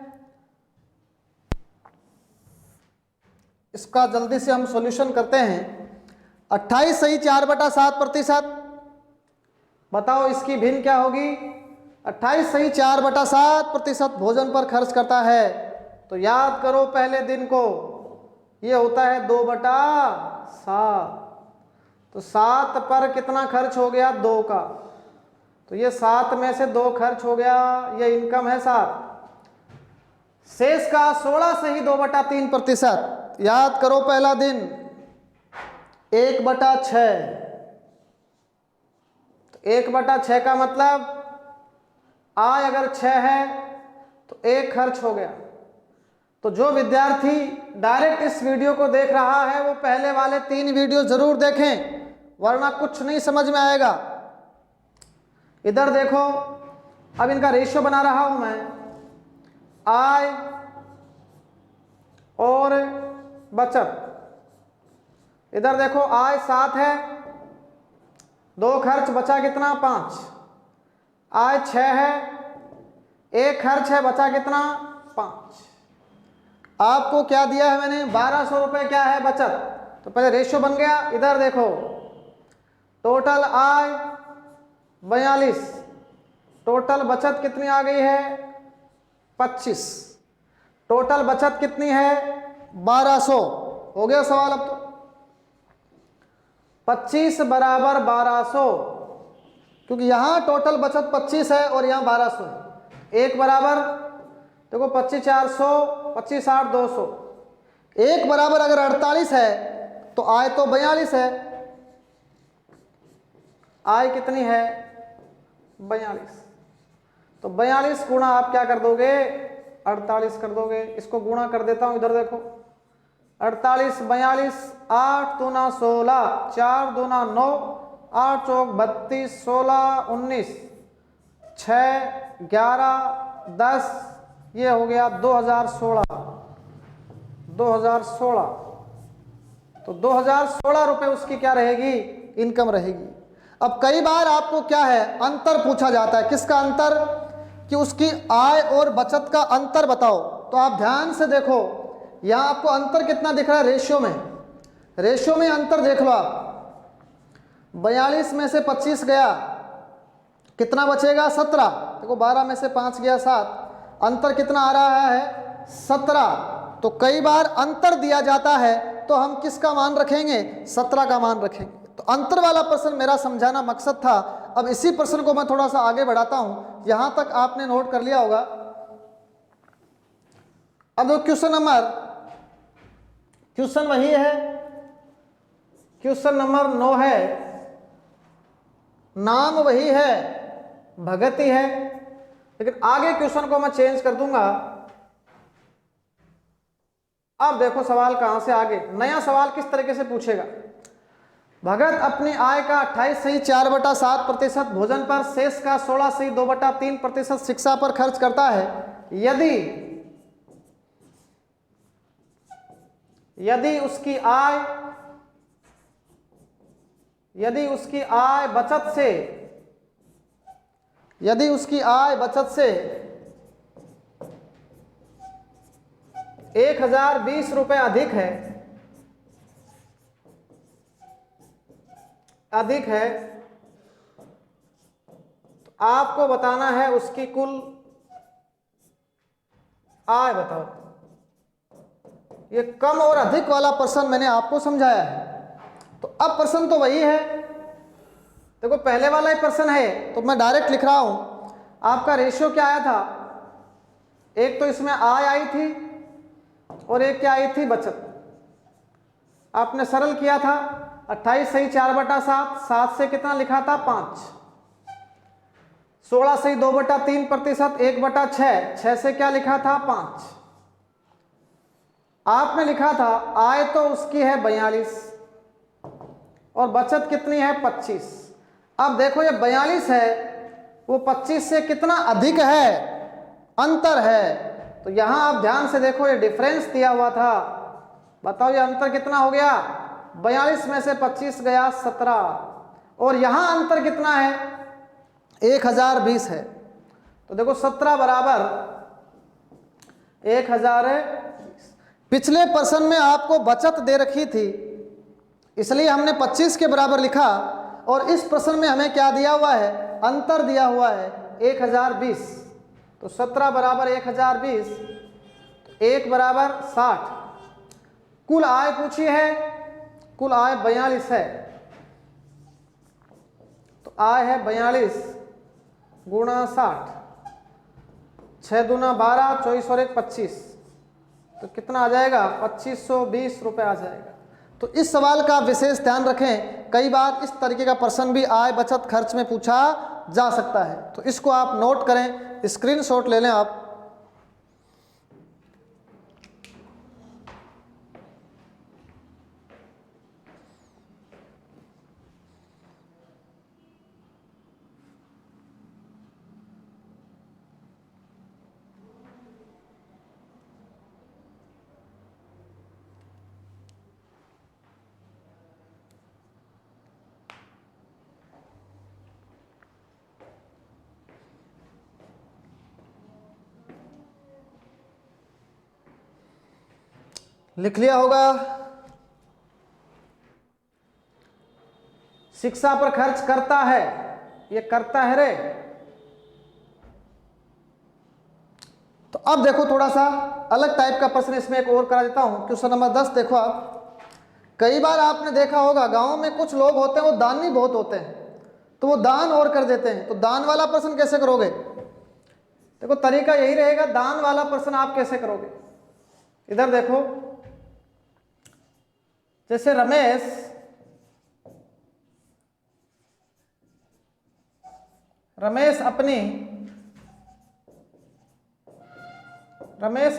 इसका जल्दी से हम सॉल्यूशन करते हैं। 28 सही 4/7%। बताओ इसकी भिन्न क्या होगी। 28 सही 4/7% भोजन पर खर्च करता है, तो याद करो पहले दिन को, ये होता है 2/7। तो 7 पर कितना खर्च हो गया, 2 का, तो ये 7 में से 2 खर्च हो गया, ये इनकम है 7। शेष का 16 सही 2/3%। याद करो पहला दिन 1/6, 1/6 का मतलब आय अगर 6 है तो 1 खर्च हो गया। तो जो विद्यार्थी डायरेक्ट इस वीडियो को देख रहा है वो पहले वाले 3 वीडियो जरूर देखें, वरना कुछ नहीं समझ में आएगा। इधर देखो, अब इनका रेशियो बना रहा हूं मैं, आय और बचत। इधर देखो आय 7 है, 2 खर्च, बचा कितना, 5। आय 6 है, 1 खर्च है, बचा कितना, 5। आपको क्या दिया है मैंने, 1200 रुपये क्या है बचत, तो पहले रेशियो बन गया। इधर देखो टोटल आय 42, टोटल बचत कितनी आ गई है, 25। टोटल बचत कितनी है, 1200। हो गया सवाल। अब तो 25 बराबर 1200, क्योंकि यहां टोटल बचत 25 है और यहां 1200 है। 1 बराबर, देखो 25 400, 25 8 200। 1 बराबर अगर 48 है तो आय तो 42 है। आय कितनी है, 42। तो 42 गुणा आप क्या कर दोगे, 48 कर दोगे। इसको गुणा कर देता हूं, इधर देखो 48 42, 8 दूना 16, 4 दूना 9, 8 चौक 32, 16 19, 6 11 10, ये हो गया 2016। 2016, तो 2016 रुपये उसकी क्या रहेगी, इनकम रहेगी। अब कई बार आपको क्या है, अंतर पूछा जाता है। किसका अंतर, कि उसकी आय और बचत का अंतर बताओ। तो आप ध्यान से देखो, यहां आपको अंतर कितना दिख रहा है, रेशियो में। रेशियो में अंतर देख लो आप, 42 में से 25 गया, कितना बचेगा, 17। देखो 12 में से 5 गया, 7। अंतर कितना आ रहा है, 17। तो कई बार अंतर दिया जाता है तो हम किसका मान रखेंगे, 17 का मान रखेंगे। तो अंतर वाला प्रश्न मेरा समझाना मकसद था। अब इसी प्रश्न को मैं थोड़ा सा आगे बढ़ाता हूं, यहां तक आपने नोट कर लिया होगा। अब दो क्वेश्चन वही है, क्वेश्चन नंबर 9 है, नाम वही है, भगति है, लेकिन आगे क्वेश्चन को मैं चेंज कर दूंगा। अब देखो सवाल कहां से आगे, नया सवाल किस तरीके से पूछेगा। भगत अपनी आय का 28 सही 4/7% भोजन पर, शेष का 16 सही 2/3% शिक्षा पर खर्च करता है। यदि उसकी आय बचत से 1020 रुपये अधिक है, तो आपको बताना है उसकी कुल आय बताओ। ये कम और अधिक वाला प्रश्न मैंने आपको समझाया है। तो अब प्रश्न तो वही है, देखो पहले वाला ही प्रश्न है तो मैं डायरेक्ट लिख रहा हूं। आपका रेशियो क्या आया था, एक तो इसमें आय आई थी और एक क्या आई थी, बचत। आपने सरल किया था, 28 सही 4/7, 7 से कितना लिखा था, 5। 16 सही 2/3%, 1/6, 6 से क्या लिखा था 5। आपने लिखा था आय तो उसकी है 42 और बचत कितनी है 25। अब देखो ये 42 है, वो 25 से कितना अधिक है, अंतर है। तो यहां आप ध्यान से देखो, ये डिफरेंस दिया हुआ था, बताओ ये अंतर कितना हो गया, 42 में से 25 गया 17, और यहां अंतर कितना है 1020 है। तो देखो 17 बराबर 1020। पिछले प्रश्न में आपको बचत दे रखी थी, इसलिए हमने 25 के बराबर लिखा, और इस प्रश्न में हमें क्या दिया हुआ है, अंतर दिया हुआ है 1020। तो 17 बराबर 1020, तो 1 बराबर 60। कुल आय पूछी है, कुल आय 42 है, तो आय है 42 गुणा 60, 6 दूना 12, 24 और 1 25, तो कितना आ जाएगा 2520 रुपये आ जाएगा। तो इस सवाल का विशेष ध्यान रखें, कई बार इस तरीके का प्रश्न भी आय बचत खर्च में पूछा जा सकता है, तो इसको आप नोट करें, स्क्रीनशॉट ले लें आप। लिख लिया होगा। शिक्षा पर खर्च करता है, ये करता है रे। तो अब देखो थोड़ा सा अलग टाइप का प्रश्न इसमें एक और करा देता हूं। क्वेश्चन नंबर 10 देखो आप, कई बार आपने देखा होगा गांव में कुछ लोग होते हैं वो दानी बहुत होते हैं, तो वो दान और कर देते हैं। तो दान वाला प्रश्न कैसे करोगे, देखो तरीका यही रहेगा, दान वाला प्रश्न आप कैसे करोगे। इधर देखो, जैसे रमेश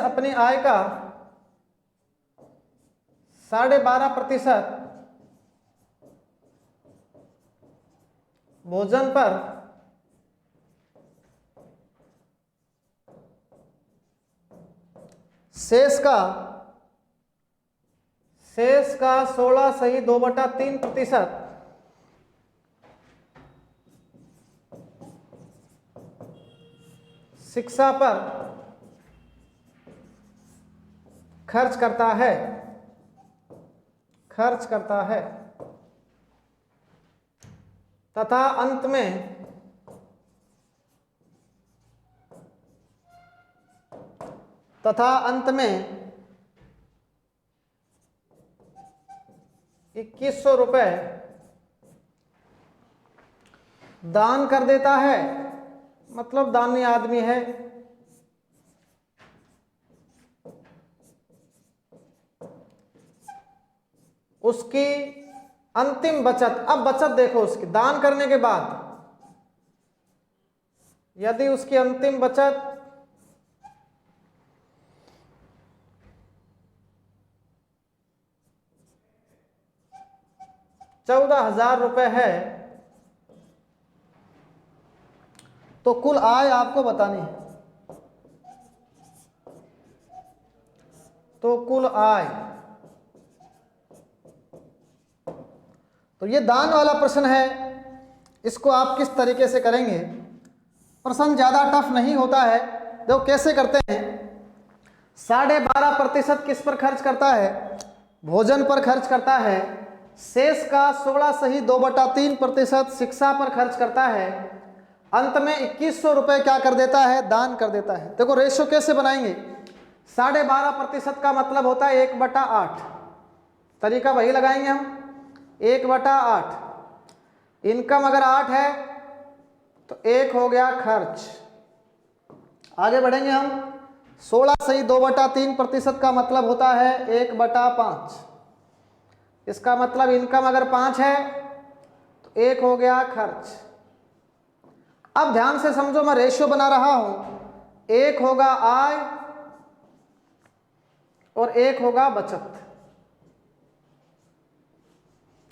अपनी आय का 12.5% भोजन पर शेष का 16 सही 2/3% शिक्षा पर खर्च करता है तथा अंत में 2100 रुपये दान कर देता है, मतलब दानी आदमी है। उसकी अंतिम बचत, अब बचत देखो उसकी दान करने के बाद, यदि उसकी अंतिम बचत 14,000 रुपये है, तो कुल आय आपको बतानी है। तो कुल आय, तो ये दान वाला प्रश्न है, इसको आप किस तरीके से करेंगे। प्रश्न ज़्यादा टफ नहीं होता है। देखो कैसे करते हैं, 12.5% किस पर खर्च करता है, भोजन पर खर्च करता है। शेष का 16 सही 2/3% शिक्षा पर खर्च करता है। अंत में 2100 रुपये क्या कर देता है, दान कर देता है। देखो रेशो कैसे बनाएंगे, 12.5% का मतलब होता है 1/8। तरीका वही लगाएंगे हम, 1/8। इनकम अगर 8 है तो 1 हो गया खर्च। आगे बढ़ेंगे हम, 16 सही 2/3% का मतलब होता है 1/5। इसका मतलब इनकम अगर 5 है तो 1 हो गया खर्च। अब ध्यान से समझो, मैं रेशियो बना रहा हूं, एक होगा आय और एक होगा बचत।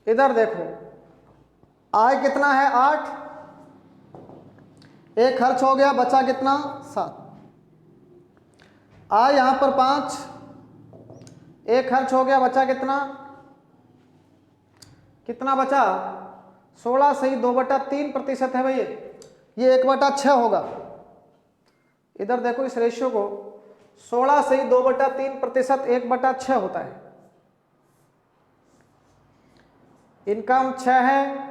इधर देखो, आय कितना है 8, एक खर्च हो गया, बचा कितना 7। आय यहां पर 5, एक खर्च हो गया, बचा कितना, कितना बचा 16 सही 2/3% है भैया, ये 1/6 होगा। इधर देखो इस रेशियो को, 16 सही 2/3% 1/6 होता है। इनकम 6 है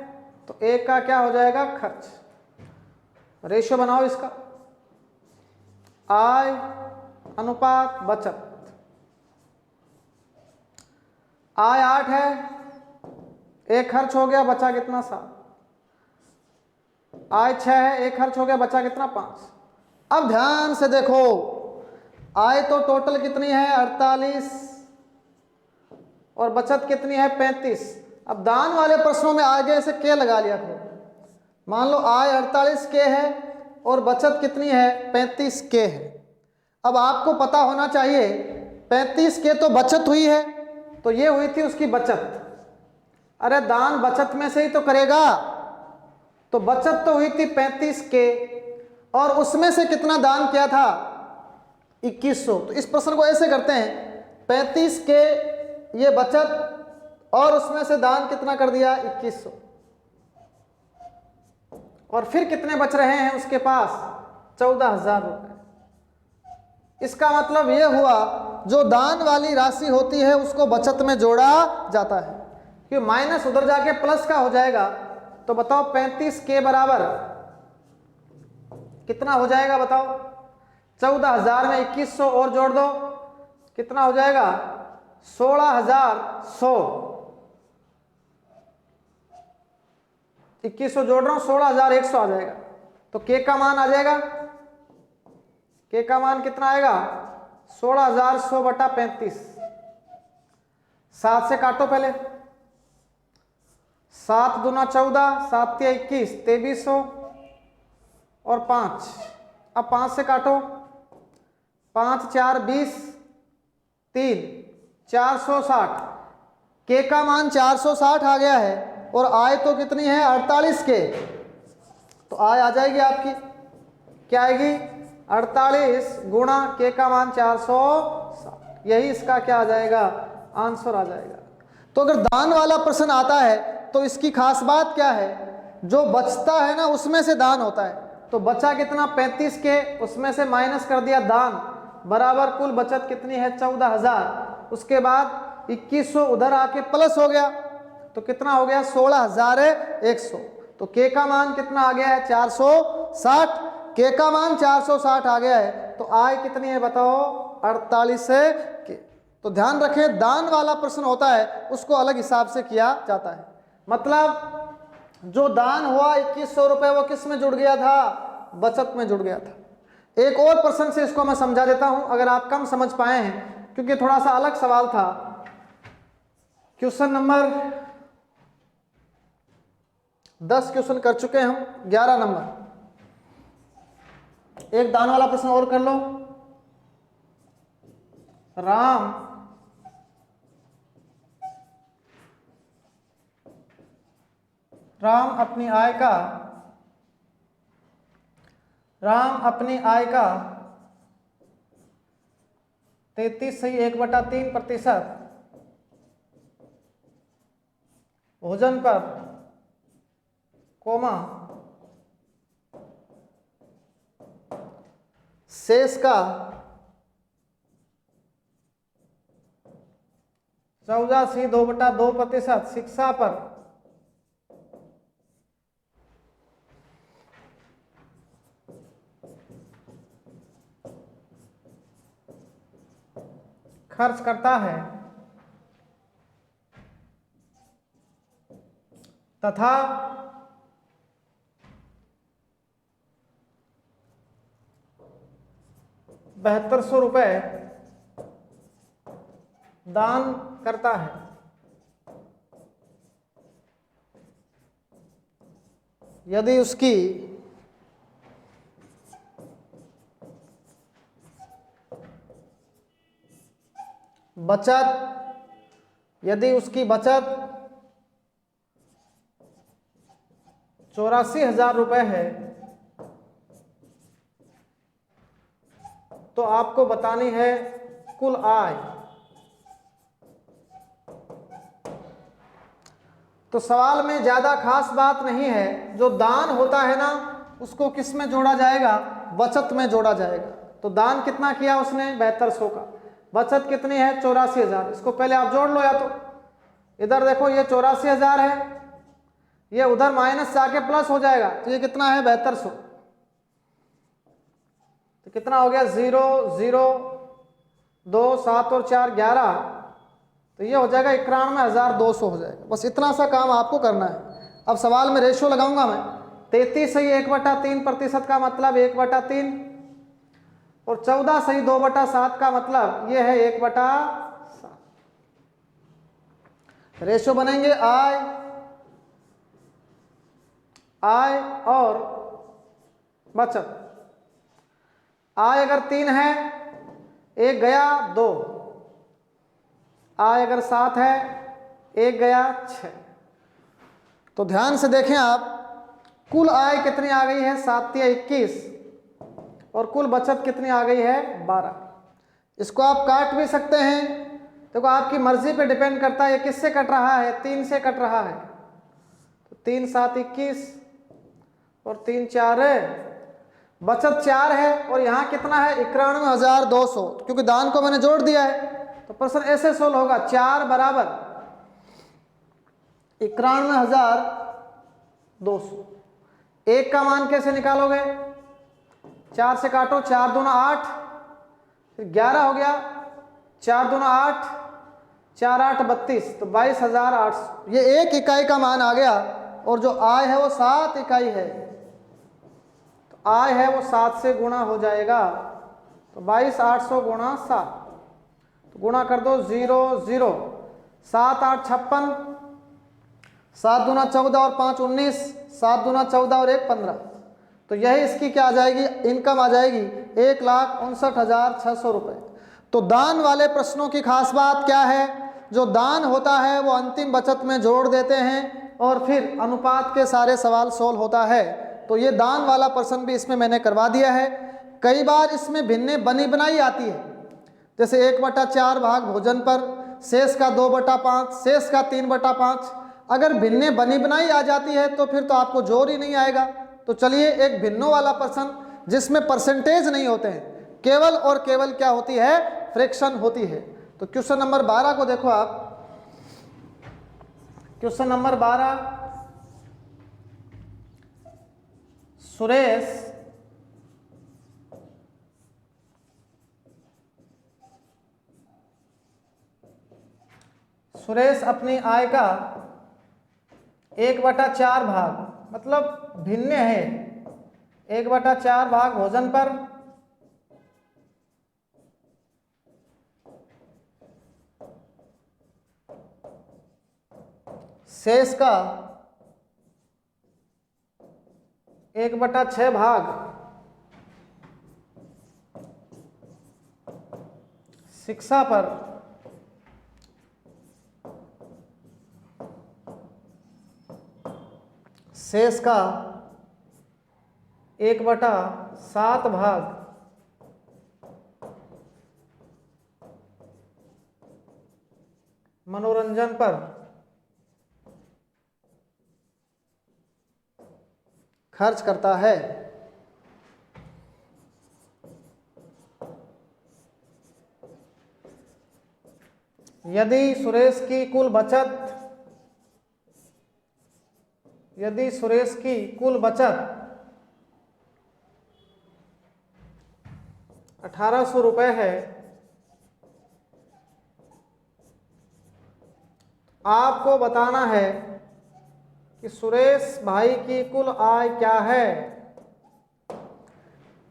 तो 1 का क्या हो जाएगा खर्च। रेशियो बनाओ इसका, आय अनुपात बचत। आय 8 है, एक खर्च हो गया, बचा कितना 7। आय 6 है, एक खर्च हो गया, बचा कितना 5। अब ध्यान से देखो, आय तो टोटल कितनी है 48 और बचत कितनी है 35। अब दान वाले प्रश्नों में आगे से के लगा लिया करो। मान लो आय 48 के है और बचत कितनी है 35 के है। अब आपको पता होना चाहिए 35 के तो बचत हुई है, तो ये हुई थी उसकी बचत। अरे दान बचत में से ही तो करेगा, तो बचत तो हुई थी 35 के और उसमें से कितना दान किया था 2100। तो इस प्रश्न को ऐसे करते हैं, 35 के ये बचत और उसमें से दान कितना कर दिया 2100, और फिर कितने बच रहे हैं उसके पास 14,000 रुपए। इसका मतलब यह हुआ जो दान वाली राशि होती है उसको बचत में जोड़ा जाता है, क्योंकि माइनस उधर जाके प्लस का हो जाएगा। तो बताओ 35 के बराबर कितना हो जाएगा बताओ, 14,000 में 2100 और जोड़ दो, कितना हो जाएगा 16,100। 2100 जोड़ रहा हूं, 16,100 आ जाएगा। तो के का मान आ जाएगा, के का मान कितना आएगा 16,100 बटा 35। 7 से काटो पहले, 7 दूना 14, 7 तिया 21, 2300 और 5। अब 5 से काटो, 5 4 20, 3 460। के का मान 460 आ गया है और आय तो कितनी है 48 के, तो आय आ जाएगी आपकी, क्या आएगी 48 गुणा के का मान 460। यही इसका क्या आ जाएगा आंसर आ जाएगा। तो अगर दान वाला प्रश्न आता है तो इसकी खास बात क्या है, जो बचता है ना उसमें से दान होता है। तो बचा कितना 35 के, उसमें से माइनस कर दिया दान, बराबर कुल बचत कितनी है 14,000। उसके बाद 2100 उधर आके प्लस हो गया, तो कितना हो गया 16,100। तो के का मान कितना आ गया है 460, के का मान 460 आ गया है, तो आय कितनी है बताओ 48 के। तो ध्यान रखें, दान वाला प्रश्न होता है उसको अलग हिसाब से किया जाता है। मतलब जो दान हुआ 2100 रुपए वो किस में जुड़ गया था, बचत में जुड़ गया था। एक और प्रश्न से इसको मैं समझा देता हूं, अगर आप कम समझ पाए हैं, क्योंकि थोड़ा सा अलग सवाल था। क्वेश्चन नंबर 10 क्वेश्चन कर चुके हैं हम, 11 नंबर। एक दान वाला प्रश्न और कर लो। राम अपनी आय का 33 सही 1/3% भोजन पर कोमा शेष का 14 सही 2/2% शिक्षा पर खर्च करता है तथा ₹7200 दान करता है, यदि उसकी बचत, यदि उसकी बचत 84,000 रुपये है तो आपको बतानी है कुल आय। तो सवाल में ज़्यादा खास बात नहीं है, जो दान होता है ना उसको किस में जोड़ा जाएगा, बचत में जोड़ा जाएगा। तो दान कितना किया उसने, 7200 का, बचत कितनी है 84,000, इसको पहले आप जोड़ लो। या तो इधर देखो ये 84,000 है, ये उधर माइनस जाके प्लस हो जाएगा, तो ये कितना है 7200, तो कितना हो गया 0 0 2 7 और 4 11, तो ये हो जाएगा 91,200 हो जाएगा। बस इतना सा काम आपको करना है। अब सवाल में रेशियो लगाऊंगा मैं, 33 सही 1/3% का मतलब 1/3, और 14 सही 2/7 का मतलब ये है 1/7। रेशियो बनेंगे आय और बचत। आय अगर 3 है, 1 गया 2, आय अगर 7 है, 1 गया 6। तो ध्यान से देखें आप, कुल आय कितनी आ गई है 7 या 21, और कुल बचत कितनी आ गई है 12। इसको आप काट भी सकते हैं, देखो आपकी मर्जी पे डिपेंड करता है ये किससे कट रहा है, 3 से कट रहा है। तो 3 7 21 और 3 4 बचत 4 है, और यहाँ कितना है 91,200, क्योंकि दान को मैंने जोड़ दिया है। तो प्रश्न ऐसे सोल्व होगा, 4 बराबर 91,200। 1 का मान कैसे निकालोगे, 4 से काटो, 4 दूना 8, फिर 11 हो गया, 4 दूना 8, 4 8 32, तो 22,800। ये 1 इकाई का मान आ गया, और जो आय है वो 7 इकाई है, तो आय है वो 7 से गुणा हो जाएगा। तो 22,800 गुणा 7, तो गुणा कर दो 0 0, 7 8 56, 7 दूना 14 और 5 19, 7 दूना 14 और 1 15। तो यही इसकी क्या आ जाएगी, इनकम आ जाएगी 1,59,600 रुपये। तो दान वाले प्रश्नों की खास बात क्या है, जो दान होता है वो अंतिम बचत में जोड़ देते हैं और फिर अनुपात के सारे सवाल सोल्व होता है। तो ये दान वाला प्रश्न भी इसमें मैंने करवा दिया है। कई बार इसमें भिन्ने बनी बनाई आती है, जैसे 1/4 भाग भोजन पर, शेष का 2/5, शेष का 3/5। अगर भिन्ने बनी बनाई आ जाती है तो फिर तो आपको जोर ही नहीं आएगा। तो चलिए एक भिन्नों वाला प्रश्न जिसमें परसेंटेज नहीं होते हैं, केवल और केवल क्या होती है, फ्रैक्शन होती है। तो क्वेश्चन नंबर 12 को देखो आप। क्वेश्चन नंबर 12, सुरेश अपनी आय का 1/4 भाग, मतलब भिन्न है, 1/4 भाग भोजन पर, शेष का 1/6 भाग शिक्षा पर, शेष का 1/7 भाग मनोरंजन पर खर्च करता है। यदि सुरेश की कुल बचत 1,800 रुपये है, आपको बताना है कि सुरेश भाई की कुल आय क्या है।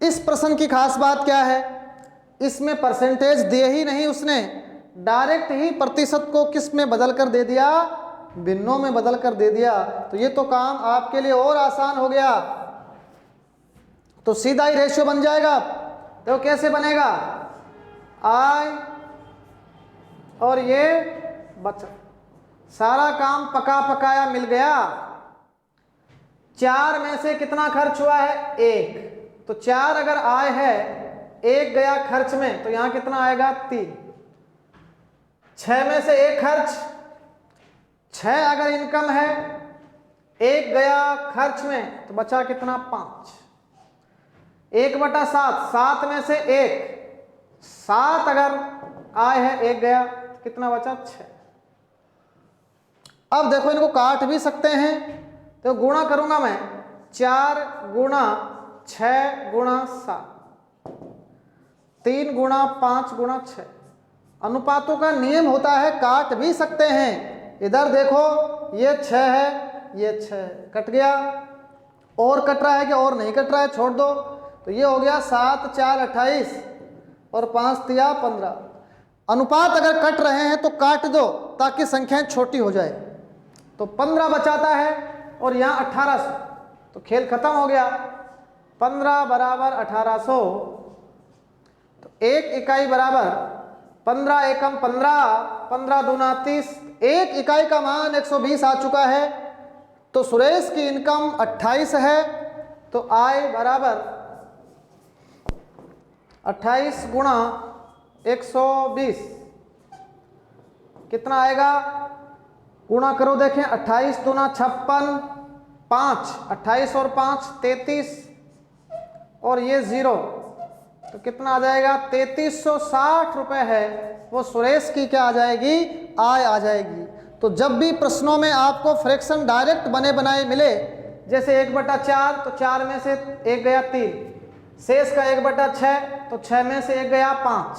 इस प्रश्न की खास बात क्या है, इसमें परसेंटेज दिए ही नहीं उसने, डायरेक्ट ही प्रतिशत को किस में बदल कर दे दिया, भिन्नों में बदल कर दे दिया। तो ये तो काम आपके लिए और आसान हो गया। तो सीधा ही रेशियो बन जाएगा। तो कैसे बनेगा, आय और ये बचत। सारा काम पका पकाया मिल गया। 4 में से कितना खर्च हुआ है? 1। तो 4 अगर आय है, 1 गया खर्च में, तो यहां कितना आएगा? 3। 6 में से 1 खर्च, 6 अगर इनकम है, 1 गया खर्च में, तो बचा कितना? 5। 1/7, 7 में से 1, 7 अगर आय है, 1 गया, तो कितना बचा? 6। अब देखो इनको काट भी सकते हैं, तो गुणा करूंगा मैं। 4 गुणा 6 गुणा 7, 3 गुणा 5 गुणा 6। अनुपातों का नियम होता है, काट भी सकते हैं। इधर देखो ये 6 है, ये 6 है, कट गया। और कट रहा है कि और नहीं कट रहा है? छोड़ दो। तो ये हो गया 7 4 28 और 5 3 15। अनुपात अगर कट रहे हैं तो काट दो ताकि संख्याएं छोटी हो जाए। तो 15 बचाता है और यहाँ 1800, तो खेल खत्म हो गया। 15 बराबर 1800, तो 1 इकाई बराबर 15 एकम 15, 15 दूना 30, 1 इकाई का मान 120 आ चुका है। तो सुरेश की इनकम 28 है, तो आय बराबर 28 गुणा 120 कितना आएगा? गुणा करो, देखें। 28 दूना 56, 5, 28 और 5 33, और ये 0, तो कितना आ जाएगा? 3360 रुपए है, वो सुरेश की क्या आ जाएगी? आय आ जाएगी। तो जब भी प्रश्नों में आपको फ्रैक्शन डायरेक्ट बने बनाए मिले, जैसे 1/4, तो 4 में से 1 गया 3, शेष का 1/6, तो 6 में से 1 गया 5,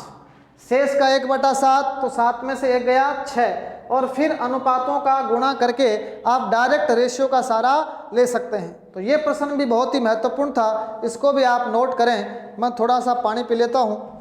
शेष का 1/7, तो 7 में से 1 गया 6, और फिर अनुपातों का गुणा करके आप डायरेक्ट रेशियो का सारा ले सकते हैं। तो ये प्रश्न भी बहुत ही महत्वपूर्ण था, इसको भी आप नोट करें। मैं थोड़ा सा पानी पी लेता हूँ।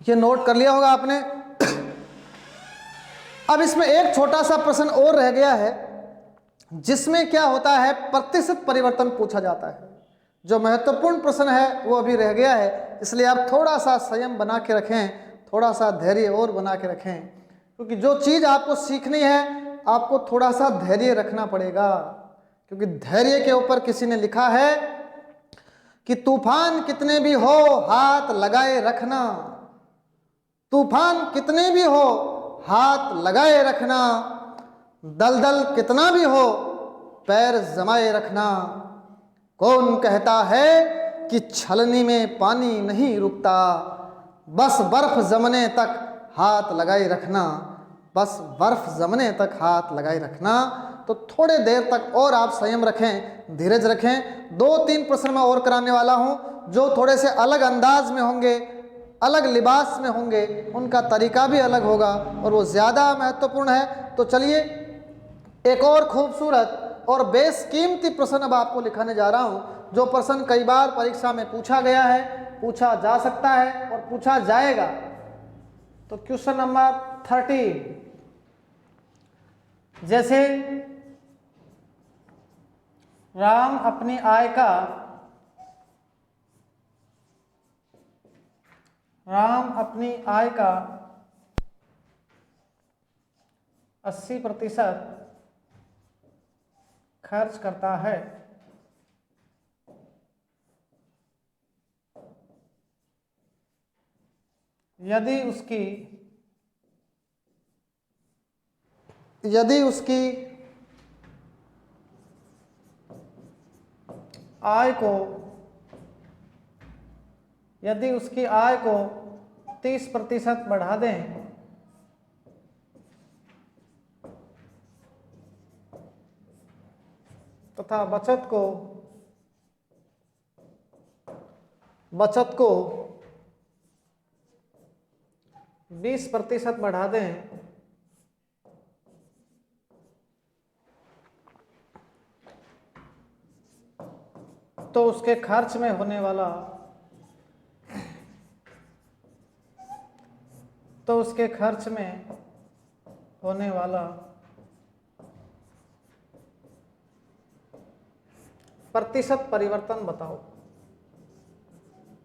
ये नोट कर लिया होगा आपने। अब इसमें एक छोटा सा प्रश्न और रह गया है, जिसमें क्या होता है? प्रतिशत परिवर्तन पूछा जाता है। जो महत्वपूर्ण प्रश्न है वो अभी रह गया है, इसलिए आप थोड़ा सा संयम बना के रखें, थोड़ा सा धैर्य और बना के रखें, क्योंकि जो चीज़ आपको सीखनी है आपको थोड़ा सा धैर्य रखना पड़ेगा। क्योंकि धैर्य के ऊपर किसी ने लिखा है कि तूफान कितने भी हो हाथ लगाए रखना, तूफान कितने भी हो हाथ लगाए रखना, दलदल कितना भी हो पैर जमाए रखना। कौन कहता है कि छलनी में पानी नहीं रुकता, बस बर्फ जमने तक हाथ लगाए रखना, बस बर्फ जमने तक हाथ लगाए रखना। तो थोड़े देर तक और आप संयम रखें, धीरज रखें। 2-3 प्रश्न मैं और कराने वाला हूं जो थोड़े से अलग अंदाज में होंगे, अलग लिबास में होंगे, उनका तरीका भी अलग होगा और वो ज़्यादा महत्वपूर्ण है। तो चलिए एक और खूबसूरत और बेशकीमती प्रश्न अब आपको लिखाने जा रहा हूं, जो प्रश्न कई बार परीक्षा में पूछा गया है, पूछा जा सकता है और पूछा जाएगा। तो क्वेश्चन नंबर 13, जैसे राम अपनी आय का 80% खर्च करता है। यदि उसकी आय को 30% बढ़ा दें तथा बचत को 20% बढ़ा दें तो उसके खर्च में होने वाला प्रतिशत परिवर्तन बताओ।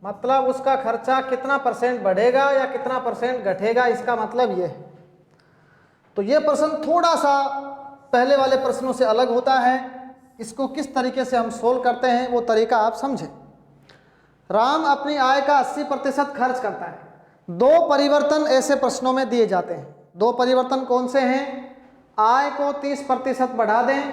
मतलब उसका खर्चा कितना परसेंट बढ़ेगा या कितना परसेंट घटेगा, इसका मतलब ये है। तो ये प्रश्न थोड़ा सा पहले वाले प्रश्नों से अलग होता है। इसको किस तरीके से हम सोल्व करते हैं वो तरीका आप समझें। राम अपनी आय का 80% खर्च करता है। दो परिवर्तन ऐसे प्रश्नों में दिए जाते हैं। दो परिवर्तन कौन से हैं? आय को 30% बढ़ा दें,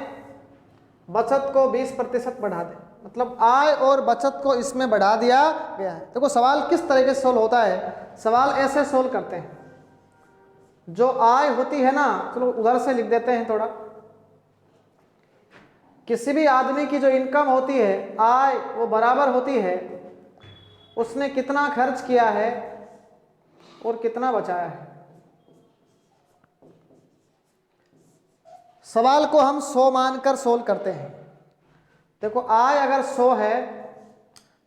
बचत को 20% बढ़ा दें। मतलब आय और बचत को इसमें बढ़ा दिया गया है। देखो सवाल किस तरीके से सोल्व होता है। सवाल ऐसे सोल्व करते हैं, जो आय होती है ना, चलो उधर से लिख देते हैं थोड़ा। किसी भी आदमी की जो इनकम होती है, आय, वो बराबर होती है उसने कितना खर्च किया है और कितना बचाया है। सवाल को हम 100 मानकर सोल्व करते हैं। देखो आय अगर 100 है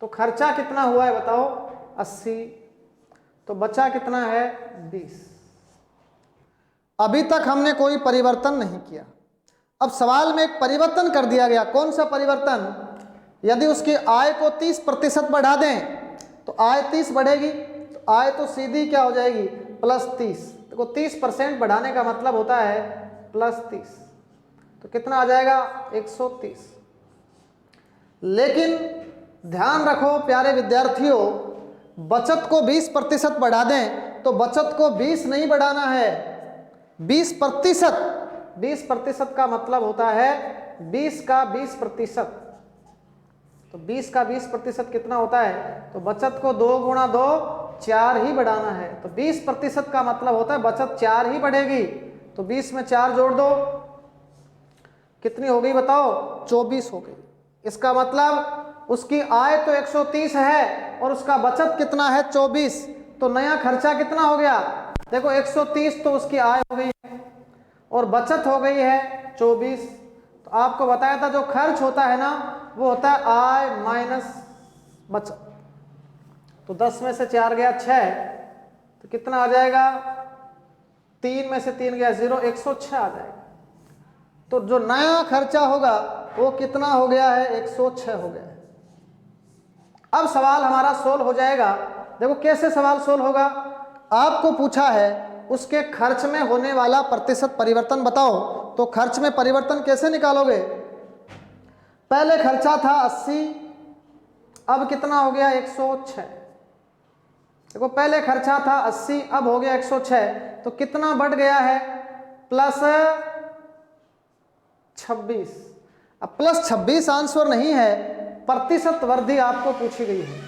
तो खर्चा कितना हुआ है बताओ? 80। तो बचा कितना है? 20। अभी तक हमने कोई परिवर्तन नहीं किया। अब सवाल में एक परिवर्तन कर दिया गया। कौन सा परिवर्तन? यदि उसकी आय को 30% बढ़ा दें तो आय 30 बढ़ेगी, तो आय तो सीधी क्या हो जाएगी? +30। देखो 30% बढ़ाने का मतलब होता है +30। तो कितना आ जाएगा? 130। लेकिन ध्यान रखो प्यारे विद्यार्थियों, बचत को 20% बढ़ा दें तो बचत को 20 नहीं बढ़ाना है, 20%। 20% का मतलब होता है 20 का 20%। तो 20 का 20% कितना होता है? तो बचत को 2 गुणा 2 4 ही बढ़ाना है। तो 20% का मतलब होता है बचत 4 ही बढ़ेगी। तो 20 में 4 जोड़ दो, कितनी हो गई बताओ? 24 हो गई। इसका मतलब उसकी आय तो 130 है और उसका बचत कितना है? 24। तो नया खर्चा कितना हो गया? देखो 130 तो उसकी आय हो गई है और बचत हो गई है 24। तो आपको बताया था जो खर्च होता है ना, वो होता है आय माइनस बचत। तो 10 में से 4 गया 6, तो कितना आ जाएगा? 3 में से 3 गया 0, 106 आ जाएगा। तो जो नया खर्चा होगा वो कितना हो गया है? 106 हो गया है। अब सवाल हमारा सोल्व हो जाएगा। देखो कैसे सवाल सोल्व होगा। आपको पूछा है उसके खर्च में होने वाला प्रतिशत परिवर्तन बताओ, तो खर्च में परिवर्तन कैसे निकालोगे? पहले खर्चा था 80, अब कितना हो गया? 106। देखो पहले खर्चा था 80, अब हो गया 106, तो कितना बढ़ गया है? +26। अब +26 आंसर नहीं है, प्रतिशत वृद्धि आपको पूछी गई है।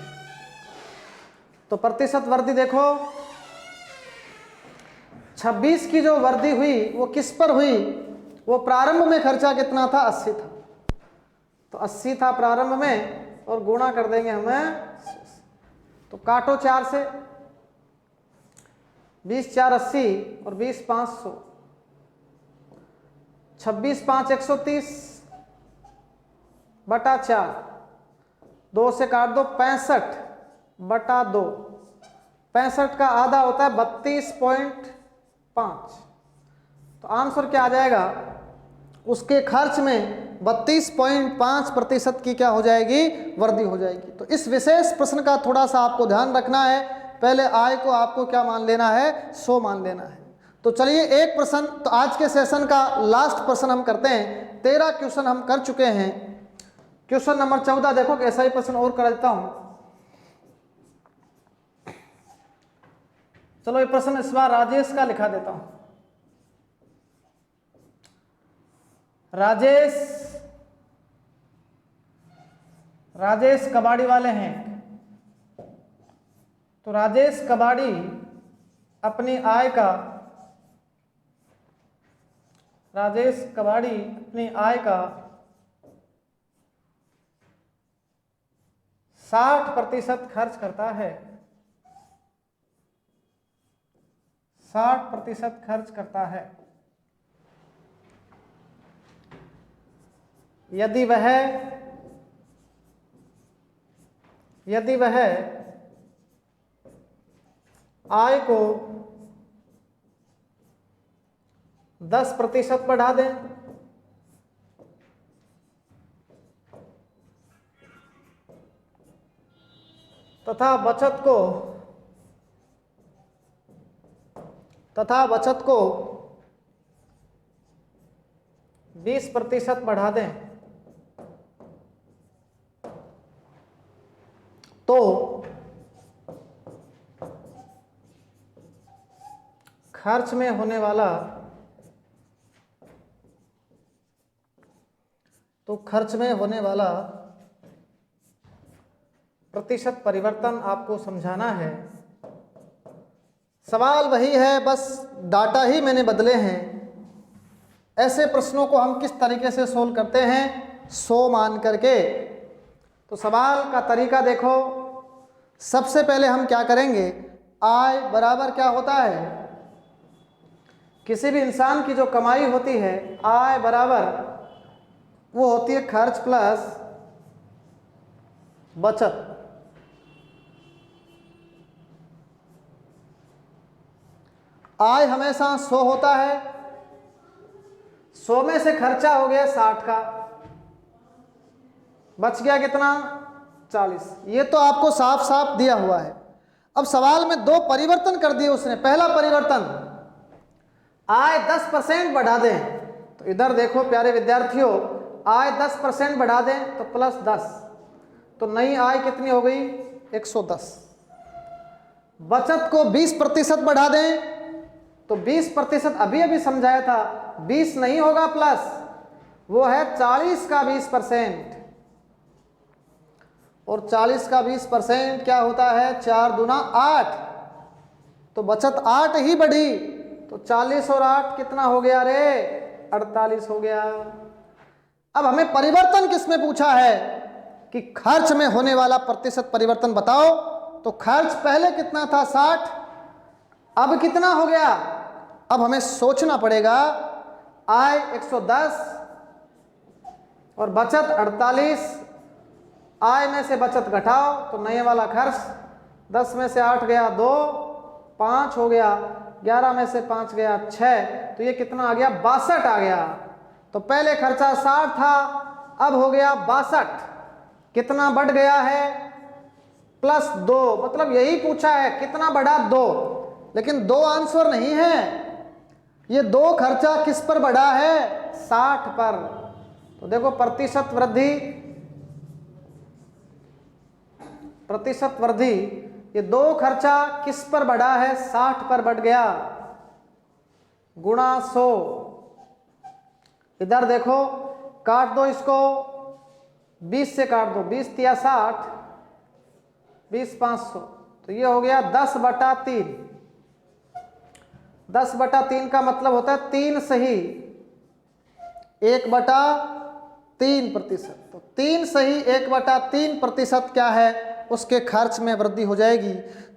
तो प्रतिशत वृद्धि देखो, 26 की जो वृद्धि हुई वो किस पर हुई? वो प्रारंभ में खर्चा कितना था? 80 था। तो 80 था प्रारंभ में और गुणा कर देंगे हमें। तो काटो 4 से, 20 4 80 और 20 5 100। 26 5 130 बटा 4, 2 से काट दो, 65 बटा 2। 65 का आधा होता है 32.5। तो आंसर क्या आ जाएगा? उसके खर्च में 32.5% की क्या हो जाएगी? वृद्धि हो जाएगी। तो इस विशेष प्रश्न का थोड़ा सा आपको ध्यान रखना है। पहले आय को आपको क्या मान लेना है? 100 मान लेना है। तो चलिए एक प्रश्न, तो आज के सेशन का लास्ट प्रश्न हम करते हैं। 13 क्वेश्चन हम कर चुके हैं। क्वेश्चन नंबर 14 देखो, ऐसा ही प्रश्न और कर देता हूं। चलो ये प्रश्न इस बार राजेश का लिखा देता हूं। राजेश कबाड़ी वाले हैं। तो राजेश कबाड़ी अपनी आय का 60% खर्च करता है। 60% खर्च करता है। यदि वह आय को 10% बढ़ा दें तथा बचत को 20% बढ़ा दें तो खर्च में होने वाला प्रतिशत परिवर्तन आपको समझाना है। सवाल वही है, बस डाटा ही मैंने बदले हैं। ऐसे प्रश्नों को हम किस तरीके से सोल्व करते हैं, 100 मान करके। तो सवाल का तरीका देखो। सबसे पहले हम क्या करेंगे, आय बराबर क्या होता है, किसी भी इंसान की जो कमाई होती है, आय बराबर वो होती है खर्च प्लस बचत। आय हमेशा 100 होता है, 100 में से खर्चा हो गया 60 का, बच गया कितना, 40। ये तो आपको साफ साफ दिया हुआ है। अब सवाल में 2 परिवर्तन कर दिए उसने। पहला परिवर्तन, आय 10% बढ़ा दें। तो इधर देखो प्यारे विद्यार्थियों, आय 10% बढ़ा दें तो प्लस 10, तो नई आय कितनी हो गई, 110। बचत को 20% बढ़ा दें तो 20% अभी समझाया था, 20 नहीं होगा प्लस, वो है 40 का 20%। और 40 का 20% क्या होता है, 4 दूना 8, तो बचत 8 ही बढ़ी। तो 40 और 8 कितना हो गया रे, 48 हो गया। अब हमें परिवर्तन किसमें पूछा है कि खर्च में होने वाला प्रतिशत परिवर्तन बताओ। तो खर्च पहले कितना था, 60, अब कितना हो गया। अब हमें सोचना पड़ेगा, आय 110 और बचत 48, आय में से बचत घटाओ तो नए वाला खर्च, 10 में से 8 गया 2, 5 हो गया, 11 में से 5 गया 6, तो ये कितना आ गया, 62 आ गया। तो पहले खर्चा 60 था, अब हो गया 62, कितना बढ़ गया है, प्लस 2। मतलब यही पूछा है कितना बढ़ा, 2, लेकिन 2 आंसर नहीं है। ये 2 खर्चा किस पर बढ़ा है, 60 पर। तो देखो प्रतिशत वृद्धि, ये 2 खर्चा किस पर बढ़ा है, 60 पर बढ़ गया, गुणा 100। इधर देखो, काट दो इसको, 20 से काट दो, 20 तिया 60, 20 500, तो ये हो गया 10/3। 10/3 का मतलब होता है 3 सही 1/3%। तो 3 सही 1/3% क्या है, उसके खर्च में वृद्धि हो जाएगी।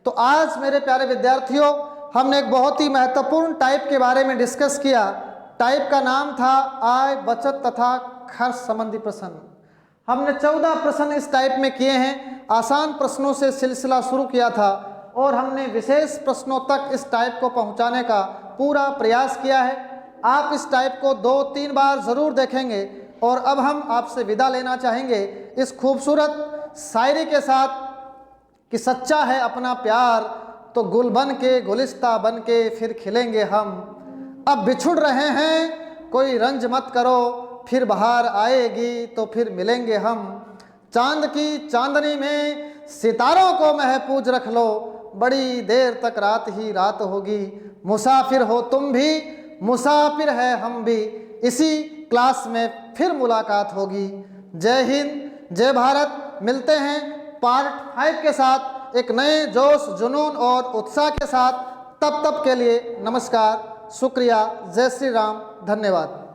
तो आज मेरे प्यारे विद्यार्थियों, हमने एक बहुत ही महत्वपूर्ण टाइप के बारे में डिस्कस किया। टाइप का नाम था आय, बचत तथा खर्च संबंधी प्रश्न। हमने 14 प्रश्न इस टाइप में किए हैं। आसान प्रश्नों से सिलसिला शुरू किया था और हमने विशेष प्रश्नों तक इस टाइप को पहुंचाने का पूरा प्रयास किया है। आप इस टाइप को 2-3 बार ज़रूर देखेंगे। और अब हम आपसे विदा लेना चाहेंगे इस खूबसूरत शायरी के साथ कि सच्चा है अपना प्यार तो गुल बन के गुलिस्ता बन के फिर खिलेंगे हम। अब बिछुड़ रहे हैं कोई रंज मत करो, फिर बहार आएगी तो फिर मिलेंगे हम। चांद की चांदनी में सितारों को महफूज रख लो, बड़ी देर तक रात ही रात होगी। मुसाफिर हो तुम भी, मुसाफिर है हम भी, इसी क्लास में फिर मुलाकात होगी। जय हिंद, जय भारत। मिलते हैं पार्ट 5 के साथ एक नए जोश, जुनून और उत्साह के साथ। तब के लिए नमस्कार, शुक्रिया, जय श्री राम, धन्यवाद।